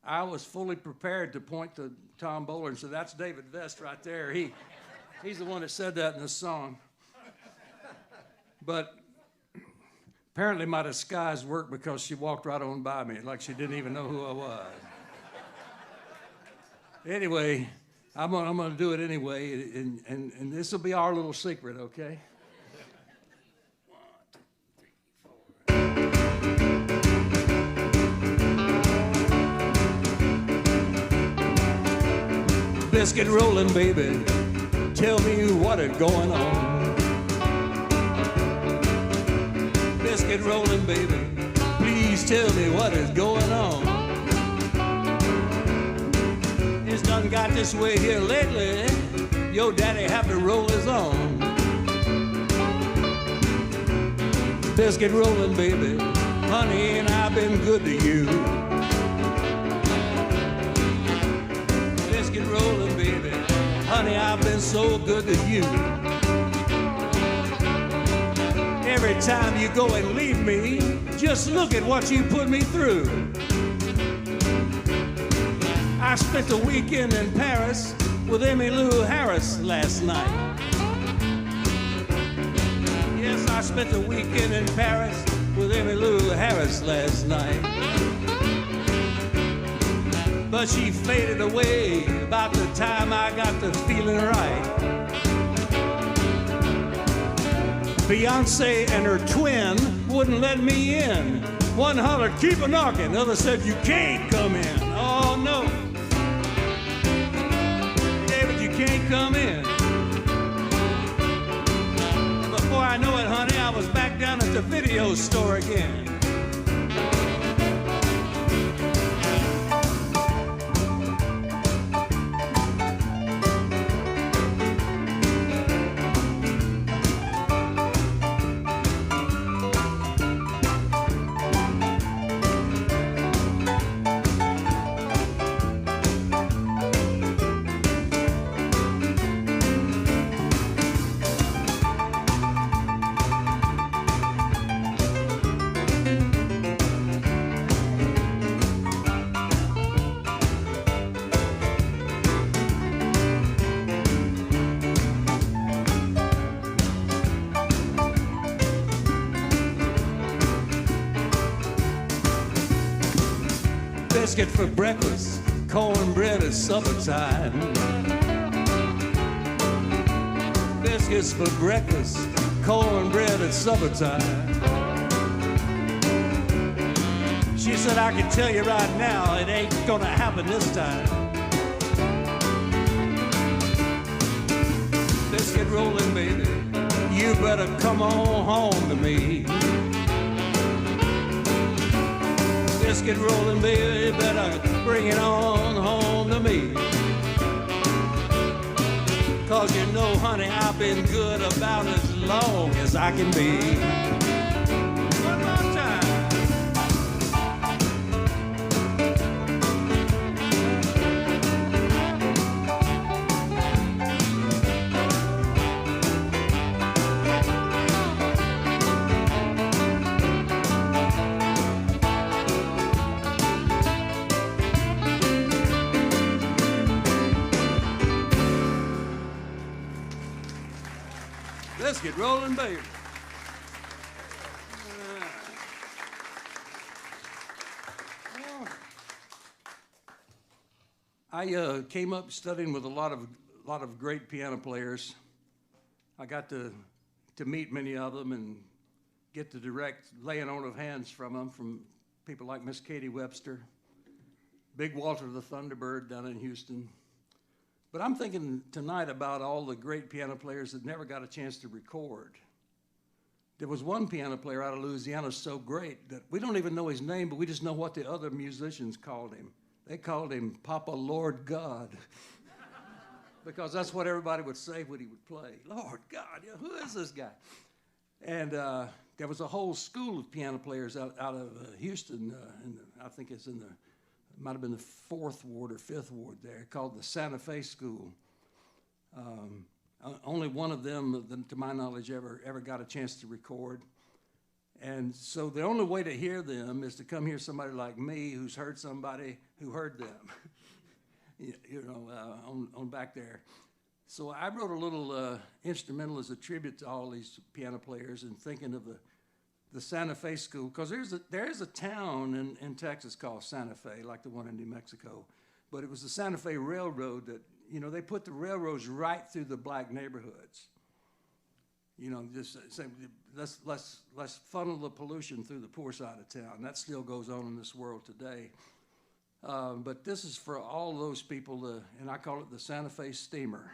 I was fully prepared to point to Tom Bowler and say, "That's David Vest right there. He's the one that said that in this song." But apparently my disguise worked because she walked right on by me like she didn't even know who I was. Anyway, I'm gonna do it anyway, and this will be our little secret, okay? 1, 2, 3, 4. Biscuit rolling, baby, tell me what is going on. Biscuit rolling, baby, please tell me what is going on. It's done got this way here lately, your daddy have to roll his own. Biscuit rolling, baby, honey, ain't I been good to you? Biscuit rolling, baby, honey, I've been so good to you. Every time you go and leave me, just look at what you put me through. I spent the weekend in Paris with Emmylou Harris last night. Yes, I spent the weekend in Paris with Emmylou Harris last night. But she faded away about the time I got to feeling right. Beyonce and her twin wouldn't let me in. One hollered, "Keep a knocking." The other said, "You can't come in." Oh, no. David, you can't come in. And before I know it, honey, I was back down at the video store again. Biscuit for breakfast, cornbread at supper time. Biscuits for breakfast, cornbread at supper time. She said, "I can tell you right now, it ain't gonna happen this time." Biscuit rolling, baby, you better come on home to me. Biscuit rolling, baby, better bring it on home to me. 'Cause you know, honey, I've been good about as long as I can be. One more time. Rolling baby. I came up studying with a lot of great piano players. I got to meet many of them and get the direct laying on of hands from them, from people like Miss Katie Webster, Big Walter the Thunderbird down in Houston. But I'm thinking tonight about all the great piano players that never got a chance to record. There was one piano player out of Louisiana so great that we don't even know his name, but we just know what the other musicians called him. They called him Papa Lord God, because that's what everybody would say when he would play. Lord God, yeah, who is this guy? And there was a whole school of piano players out of Houston, I think it's might have been the 4th Ward or 5th Ward there, called the Santa Fe School. Only one of them, to my knowledge, ever got a chance to record. And so the only way to hear them is to come hear somebody like me who's heard somebody who heard them, on back there. So I wrote a little instrumental as a tribute to all these piano players and thinking of the Santa Fe School, because there is a town in Texas called Santa Fe, like the one in New Mexico. But it was the Santa Fe Railroad that, they put the railroads right through the black neighborhoods. Just say, let's funnel the pollution through the poor side of town. That still goes on in this world today. But this is for all those people, and I call it the Santa Fe Steamer.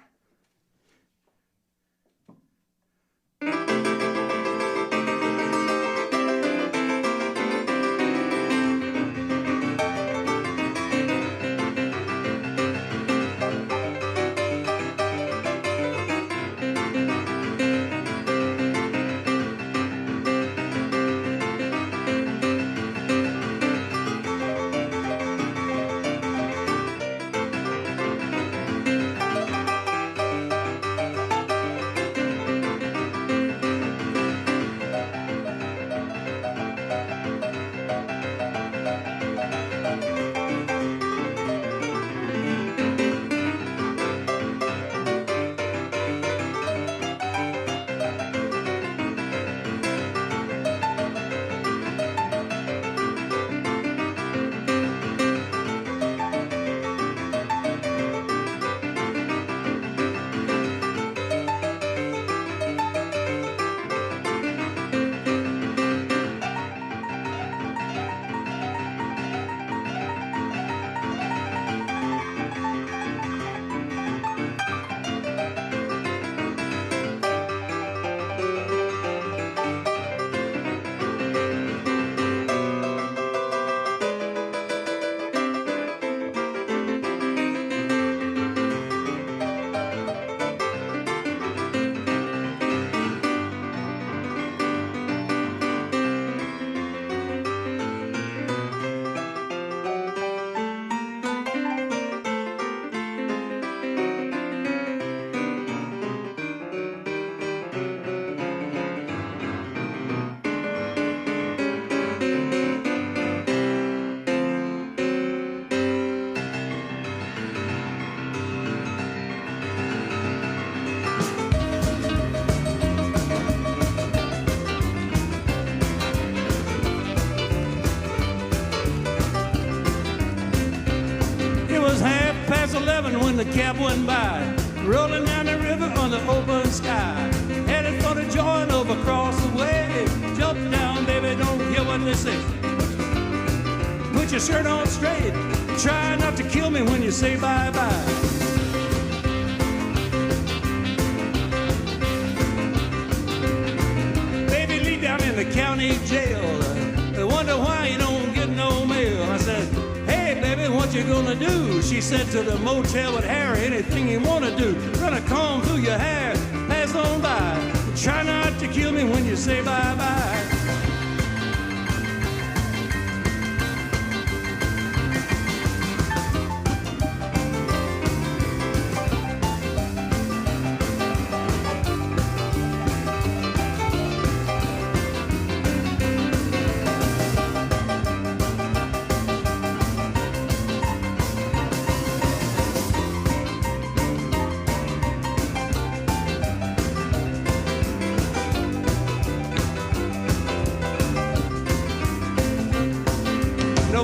When the cab went by, rolling down the river on the open sky, headed for the joint over across the way. Jump down, baby, don't care what they say. Put your shirt on straight, try not to kill me when you say bye-bye. Baby, leave down in the county jail. They wonder why you don't get no mail. I said, hey, baby, what you gonna do? She said, to the motel with Harry, anything you wanna do. Gonna comb through your hair, pass on by. Try not to kill me when you say bye-bye.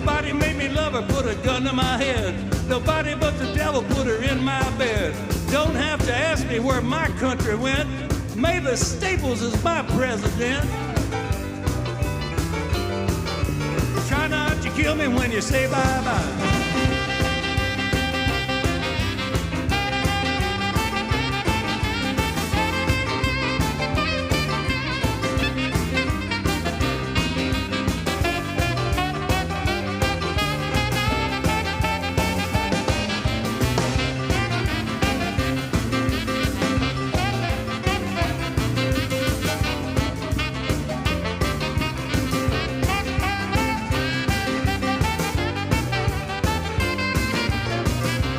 Nobody made me love her, put a gun to my head. Nobody but the devil put her in my bed. Don't have to ask me where my country went. Mavis Staples is my president. Try not to kill me when you say bye-bye.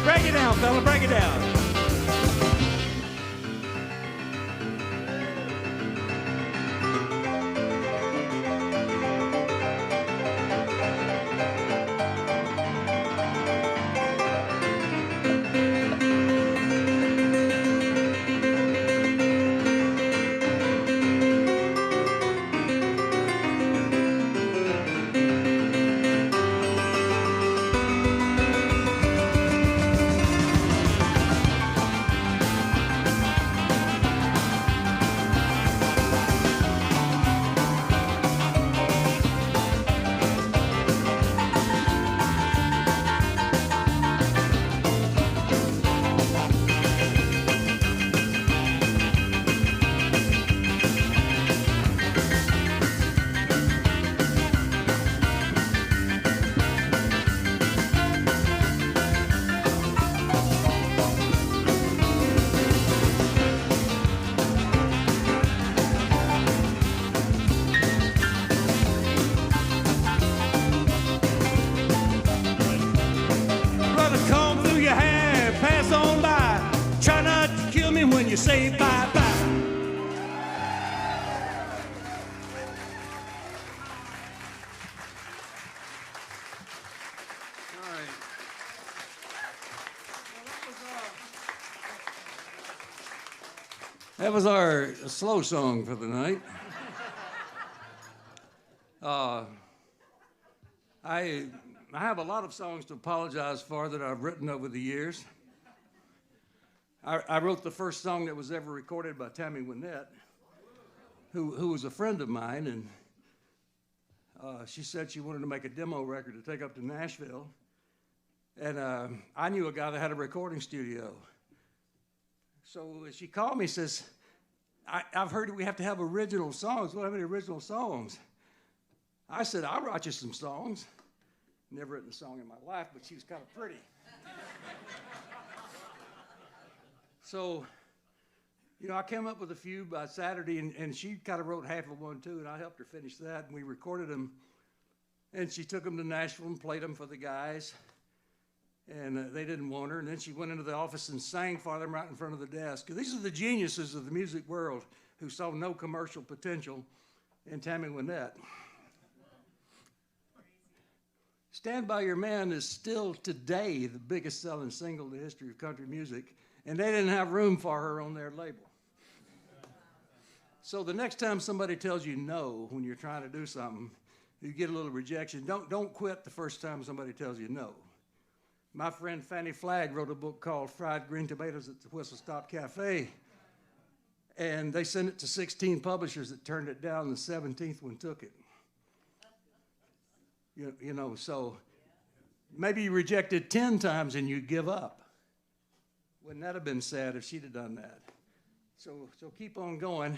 Break it down, fella, break it down. When you say bye-bye. All right. That was our slow song for the night. I have a lot of songs to apologize for that I've written over the years. I wrote the first song that was ever recorded by Tammy Wynette, who was a friend of mine, and she said she wanted to make a demo record to take up to Nashville. And I knew a guy that had a recording studio. So she called me and says, I've heard we have to have original songs. We don't have any original songs. I said, I'll write you some songs. Never written a song in my life, but she was kind of pretty. So, you know, I came up with a few by Saturday, and she kind of wrote half of one, too, and I helped her finish that, and we recorded them. And she took them to Nashville and played them for the guys, and they didn't want her. And then she went into the office and sang for them right in front of the desk. These are the geniuses of the music world who saw no commercial potential in Tammy Wynette. Stand By Your Man is still today the biggest selling single in the history of country music. And they didn't have room for her on their label. So the next time somebody tells you no when you're trying to do something, you get a little rejection. Don't quit the first time somebody tells you no. My friend Fannie Flagg wrote a book called Fried Green Tomatoes at the Whistle Stop Cafe. And they sent it to 16 publishers that turned it down, and the 17th one took it. You know, so maybe you rejected 10 times and you give up. Wouldn't that have been sad if she'd have done that? So keep on going.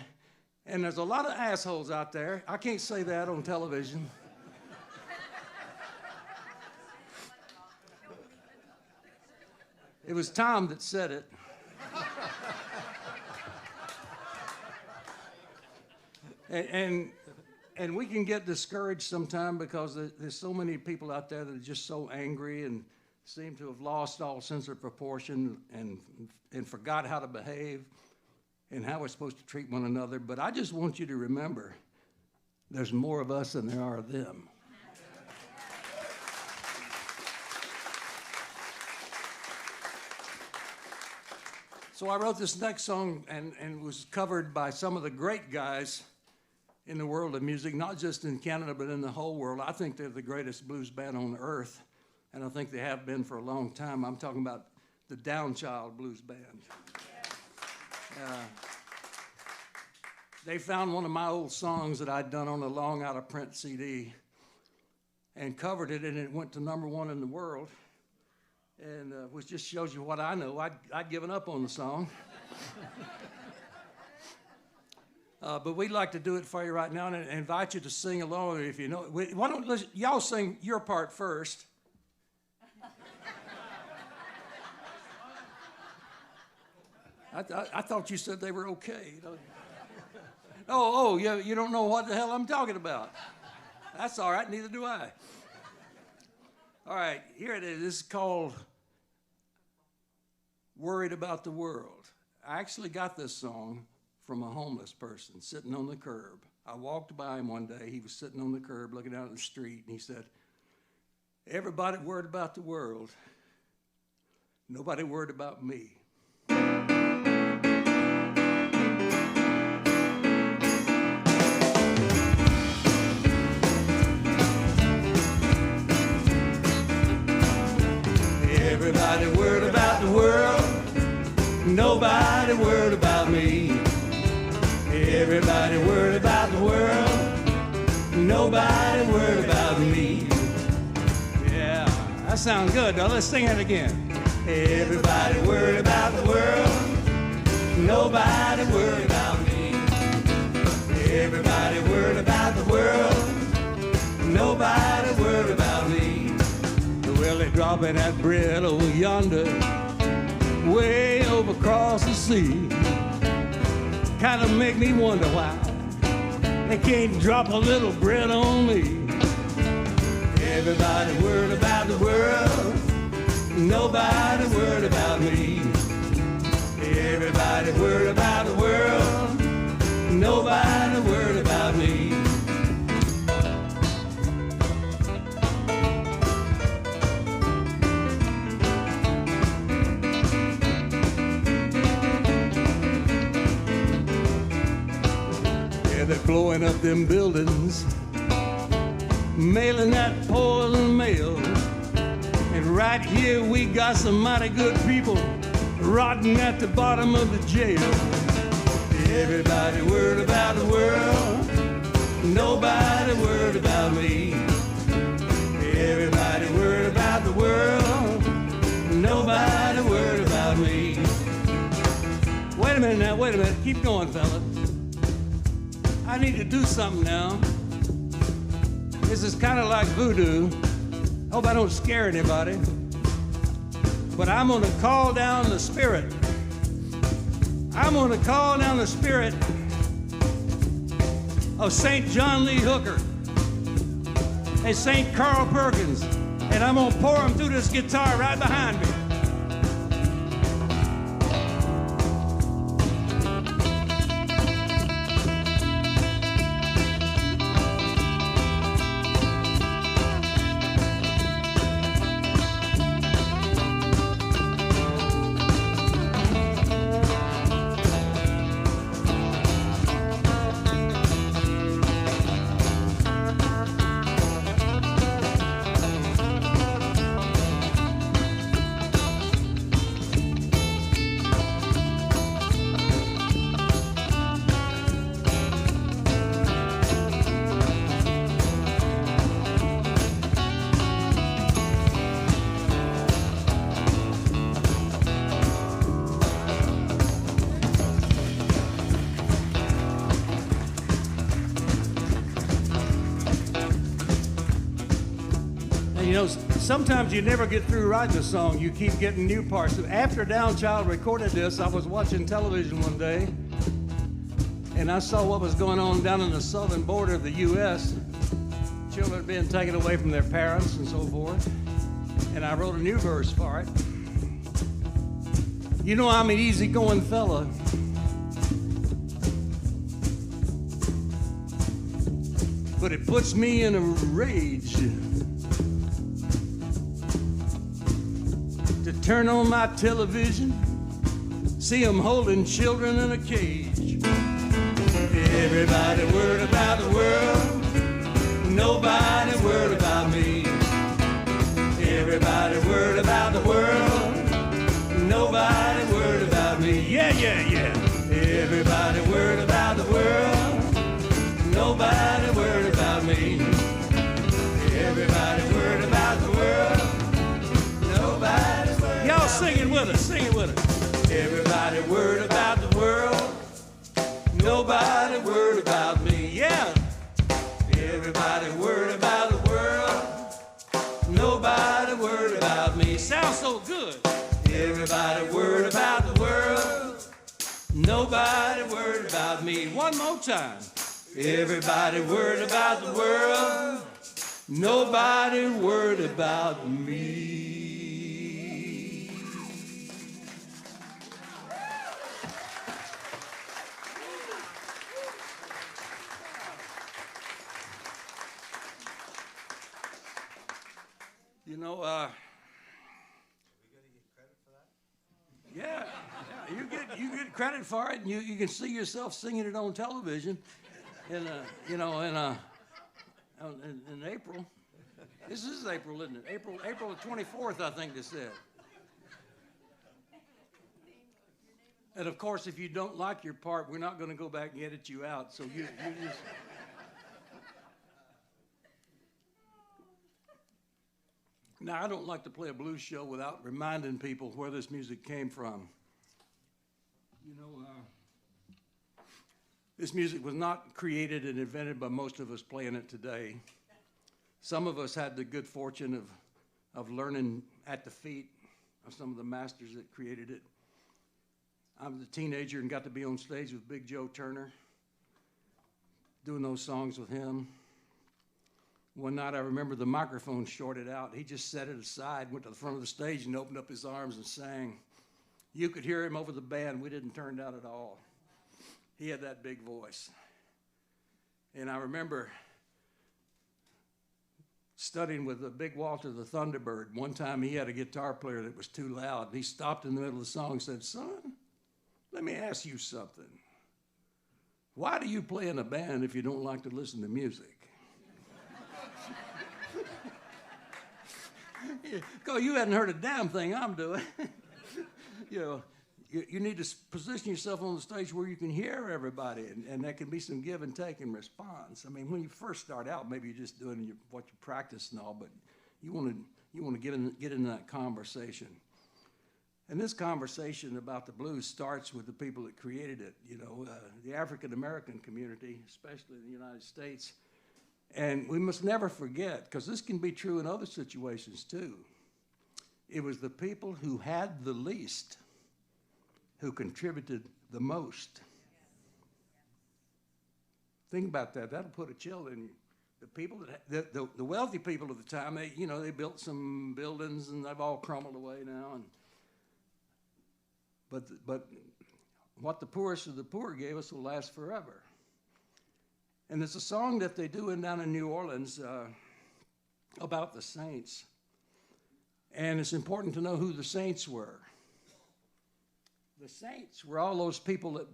And there's a lot of assholes out there. I can't say that on television. It was Tom that said it. And we can get discouraged sometimes because there's so many people out there that are just so angry and seem to have lost all sense of proportion and forgot how to behave and how we're supposed to treat one another. But I just want you to remember, there's more of us than there are of them. So I wrote this next song and was covered by some of the great guys in the world of music, not just in Canada, but in the whole world. I think they're the greatest blues band on earth, and I think they have been for a long time. I'm talking about the Downchild Blues Band. They found one of my old songs that I'd done on a long out-of-print CD and covered it, and it went to #1 in the world, and which just shows you what I know. I'd given up on the song. But we'd like to do it for you right now and invite you to sing along if you know it. Why don't y'all sing your part first? I thought you said they were okay. Yeah, you don't know what the hell I'm talking about. That's all right, neither do I. All right, here it is. This is called Worried About the World. I actually got this song from a homeless person sitting on the curb. I walked by him one day. He was sitting on the curb looking out at the street, and he said, "Everybody worried about the world. Nobody worried about me." Everybody worried about the world. Nobody worried about me. Everybody worried about the world. Nobody worried about me. Yeah, that sounds good. Now let's sing it again. Everybody worried about the world. Nobody worried about me. Everybody worried about the world. Nobody worried about me. Well, they're dropping that bread over yonder, way over across the sea. Kind of make me wonder why they can't drop a little bread on me. Everybody worried about the world. Nobody worried about me. Everybody worried about the world. Nobody worried about me. They're blowing up them buildings, mailing that poison mail. And right here we got some mighty good people rotting at the bottom of the jail. Everybody worried about the world. Nobody worried about me. Everybody worried about the world. Nobody worried about me. Wait a minute now, wait a minute. Keep going, fella. I need to do something now. This is kind of like voodoo. Hope I don't scare anybody. But I'm going to call down the spirit. I'm going to call down the spirit of St. John Lee Hooker and St. Carl Perkins. And I'm going to pour them through this guitar right behind me. You know, sometimes you never get through writing a song. You keep getting new parts. After Downchild recorded this, I was watching television one day, and I saw what was going on down in the southern border of the U.S. Children being taken away from their parents and so forth. And I wrote a new verse for it. You know I'm an easygoing fella. But it puts me in a rage to turn on my television, see them holding children in a cage. Everybody worried about the world, nobody worried about me. Everybody worried about the world, nobody worried about me. Yeah, yeah, yeah. Everybody worried about the world, nobody worried about me. Everybody worried about the world, nobody worried about me. Y'all sing it with us, sing it with us. Everybody worried about the world, nobody worried about me. Yeah. Everybody worried about the world, nobody worried about me. Sounds so good. Everybody worried about the world, nobody worried about me. One more time. Everybody worried about the world, nobody worried about me. You know, yeah, you get credit for it, and you can see yourself singing it on television, in April. This is April, isn't it? April the 24th, I think they said. And of course, if you don't like your part, we're not going to go back and edit you out. So you just. Now, I don't like to play a blues show without reminding people where this music came from. You know, this music was not created and invented by most of us playing it today. Some of us had the good fortune of learning at the feet of some of the masters that created it. I was a teenager and got to be on stage with Big Joe Turner, doing those songs with him. One night I remember the microphone shorted out. He just set it aside, went to the front of the stage and opened up his arms and sang. You could hear him over the band. We didn't turn out at all. He had that big voice. And I remember studying with the Big Walter the Thunderbird. One time he had a guitar player that was too loud. He stopped in the middle of the song and said, "Son, let me ask you something. Why do you play in a band if you don't like to listen to music?" Because you hadn't heard a damn thing I'm doing. You know, you need to position yourself on the stage where you can hear everybody, and there can be some give and take and response. I mean, when you first start out, maybe you're just doing what you practice and all, but you want to get into that conversation. And this conversation about the blues starts with the people that created it. You know, the African American community, especially in the United States. And we must never forget, because this can be true in other situations too. It was the people who had the least who contributed the most. Think about that. That'll put a chill in you. The people the wealthy people of the time, they built some buildings and they've all crumbled away now. But what the poorest of the poor gave us will last forever. And there's a song that they do down in New Orleans about the saints. And it's important to know who the saints were. The saints were all those people that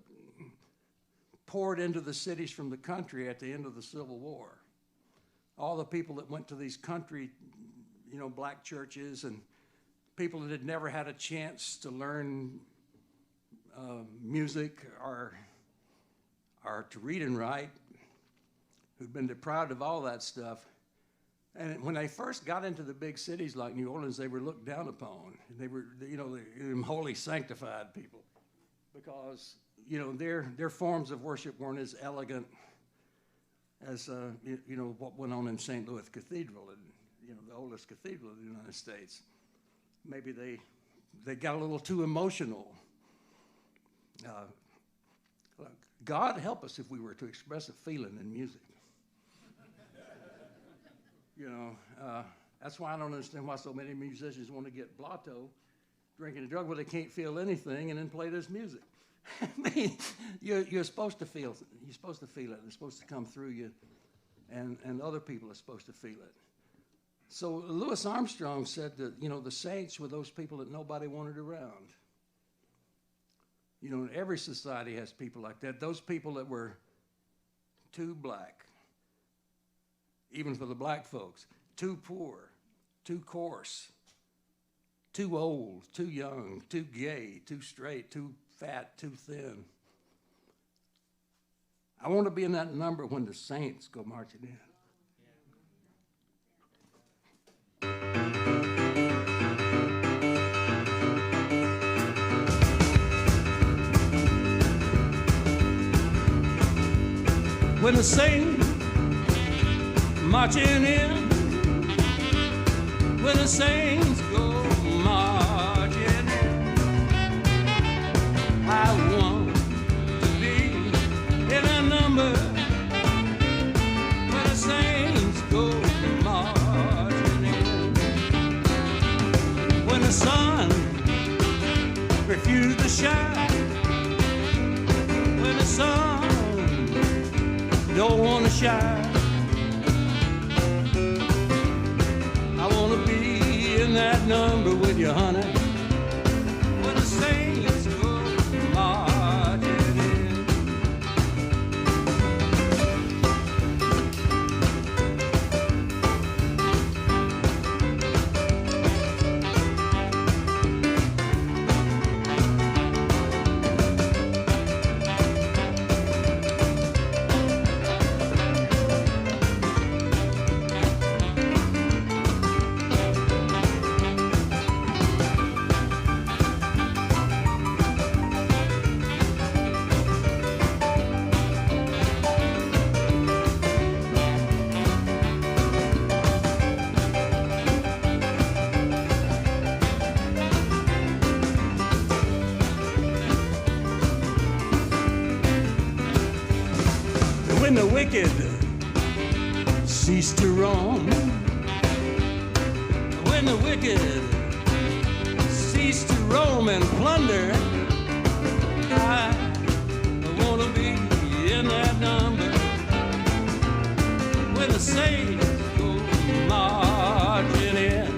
poured into the cities from the country at the end of the Civil War. All the people that went to these country, black churches, and people that had never had a chance to learn music or to read and write, who'd been deprived of all that stuff. And when they first got into the big cities like New Orleans, they were looked down upon. They were, the holy sanctified people, because, their forms of worship weren't as elegant as, what went on in St. Louis Cathedral, and, the oldest cathedral of the United States. Maybe they got a little too emotional. God help us if we were to express a feeling in music. That's why I don't understand why so many musicians want to get blotto, drinking a drug where they can't feel anything, and then play this music. I mean, you're supposed to feel. You're supposed to feel it. It's supposed to come through you, and other people are supposed to feel it. So Louis Armstrong said that the saints were those people that nobody wanted around. Every society has people like that. Those people that were too black, even for the black folks, too poor, too coarse, too old, too young, too gay, too straight, too fat, too thin. I want to be in that number when the saints go marching in. When the saints marching in, when the saints go marching in, I want to be in a number. When the saints go marching in, when the sun refused to shine, when the sun don't want to shine, I want to be in that number with you, honey, when the saints go marching in. When the wicked cease to roam, when the wicked cease to roam and plunder, I want to be in that number when the saints go marching in.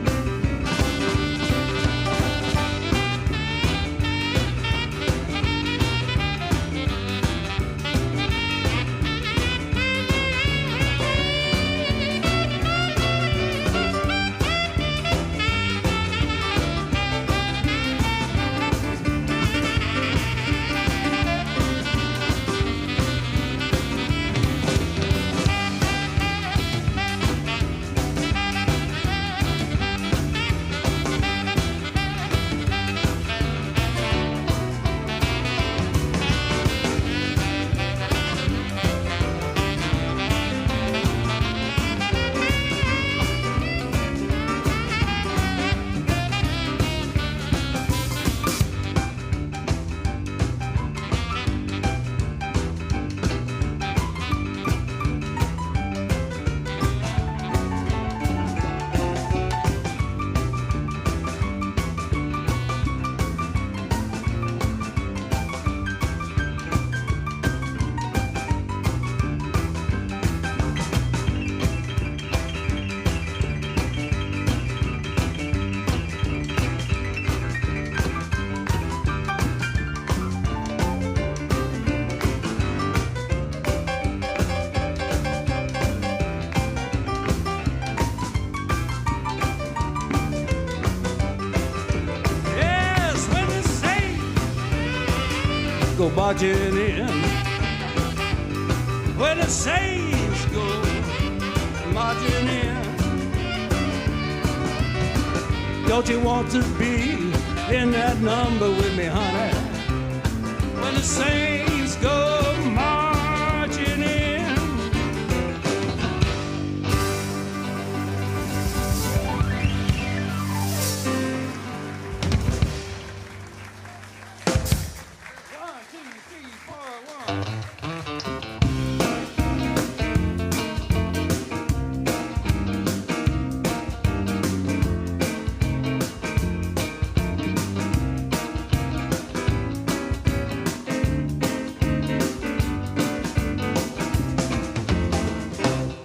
Go marching in, when the saints go marching in. Don't you want to be in that number with me, honey, when the saints go marching in?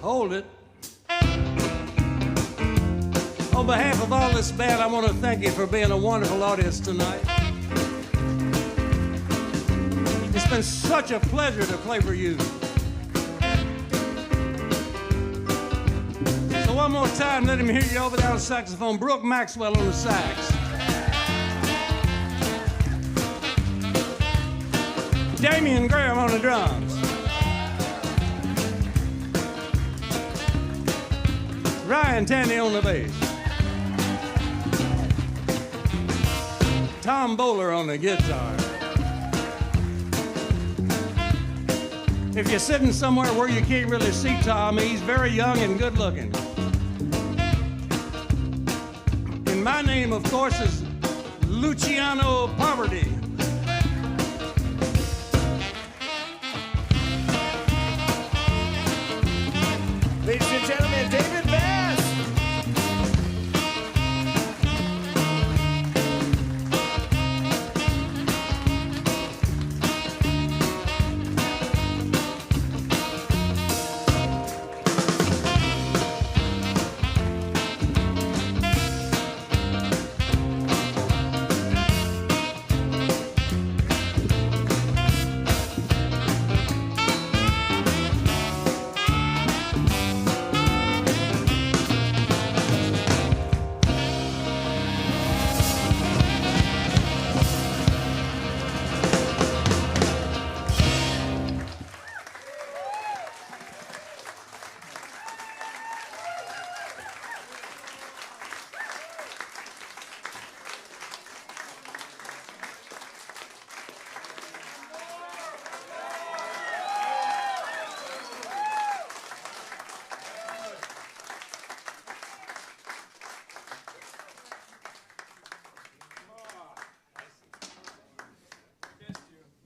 Hold it. On behalf of all this band, I want to thank you for being a wonderful audience tonight. It's been such a pleasure to play for you. one more time. Let him hear you over there on the saxophone. Brooke Maxwell on the sax. Damian Graham on the drums. Ryan Tandy on the bass. Tom Bowler on the guitar. If you're sitting somewhere where you can't really see Tom, he's very young and good looking. And my name, of course, is Luciano Poverty. Ladies and gentlemen, David Bass.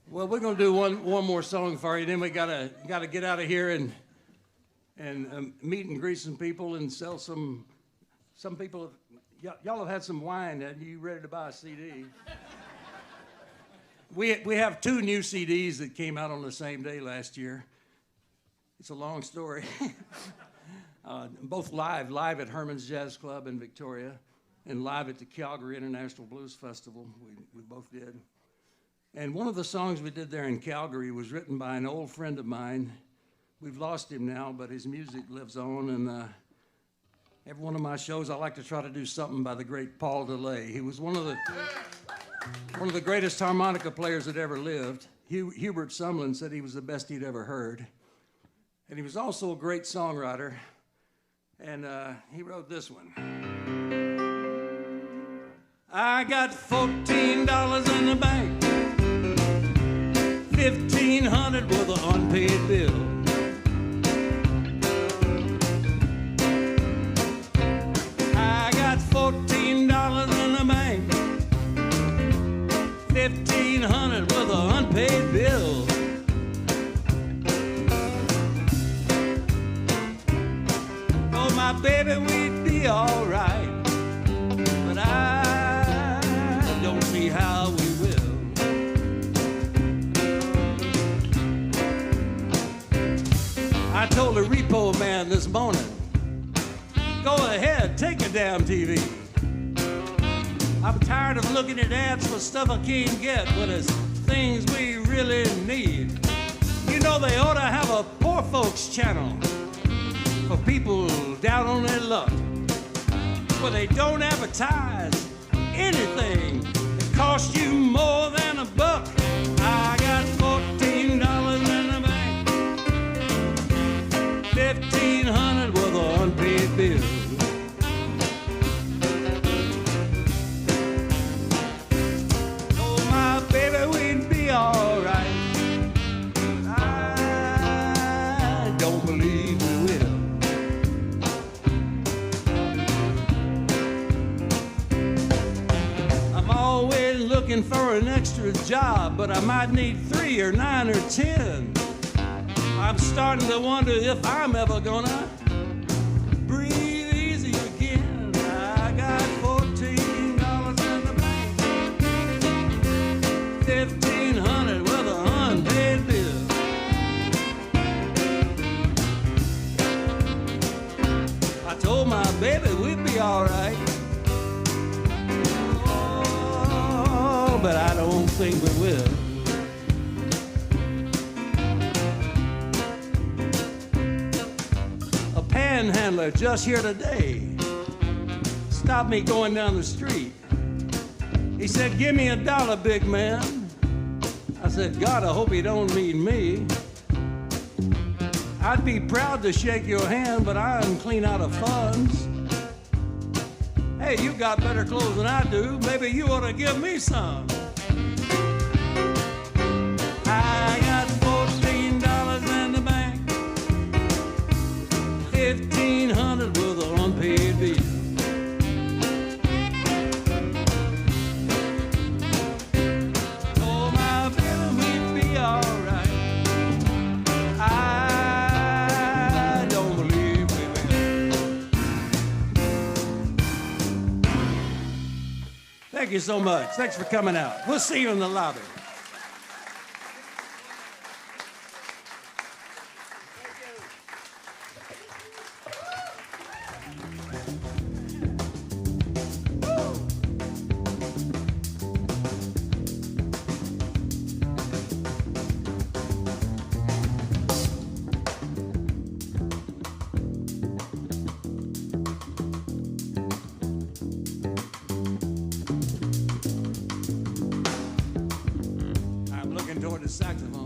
Well, we're going to do one more song for you. Then we gotta get out of here and meet and greet some people and sell some people. Y'all have had some wine. Are you ready to buy a CD? We have 2 new CDs that came out on the same day last year. It's a long story. Both live at Herman's Jazz Club in Victoria, and live at the Calgary International Blues Festival. We both did. And one of the songs we did there in Calgary was written by an old friend of mine. We've lost him now, but his music lives on. And every one of my shows, I like to try to do something by the great Paul DeLay. He was one of the greatest harmonica players that ever lived. Hubert Sumlin said he was the best he'd ever heard. And he was also a great songwriter. And he wrote this one. I got $14 in the bank, $1,500 with an unpaid bill. I got $14 in the bank, $1,500 with an unpaid bill. Oh, my baby, we'd be all right, but I don't see how we will. I told the repo man this morning, go ahead, take a damn TV. I'm tired of looking at ads for stuff I can't get when it's things we really need. You know they ought to have a poor folks channel for people down on their luck, where they don't advertise anything that costs you more than a buck. I got $14 in the bank, $1,500 with an unpaid bill. Oh, my baby, we'd be all right. I don't believe we will. I'm always looking for an extra job, but I might need 3 or 9 or 10. I'm starting to wonder if I'm ever gonna breathe easy again. I got $14 in the bank, $1,500 with an unpaid bill. I told my baby we'd be all right. Oh, but I don't think we will. panhandler just here today stopped me going down the street. He said, "Give me $1, big man." I said, "God, I hope he don't mean me. I'd be proud to shake your hand, but I'm clean out of funds. Hey, you got better clothes than I do. Maybe you ought to give me some." I got $14 in the bank, 1,500 with an unpaid bill. Told my baby we'd be all right. I don't believe we will. Thank you so much. Thanks for coming out. We'll see you in the lobby. I'm looking toward the saxophone.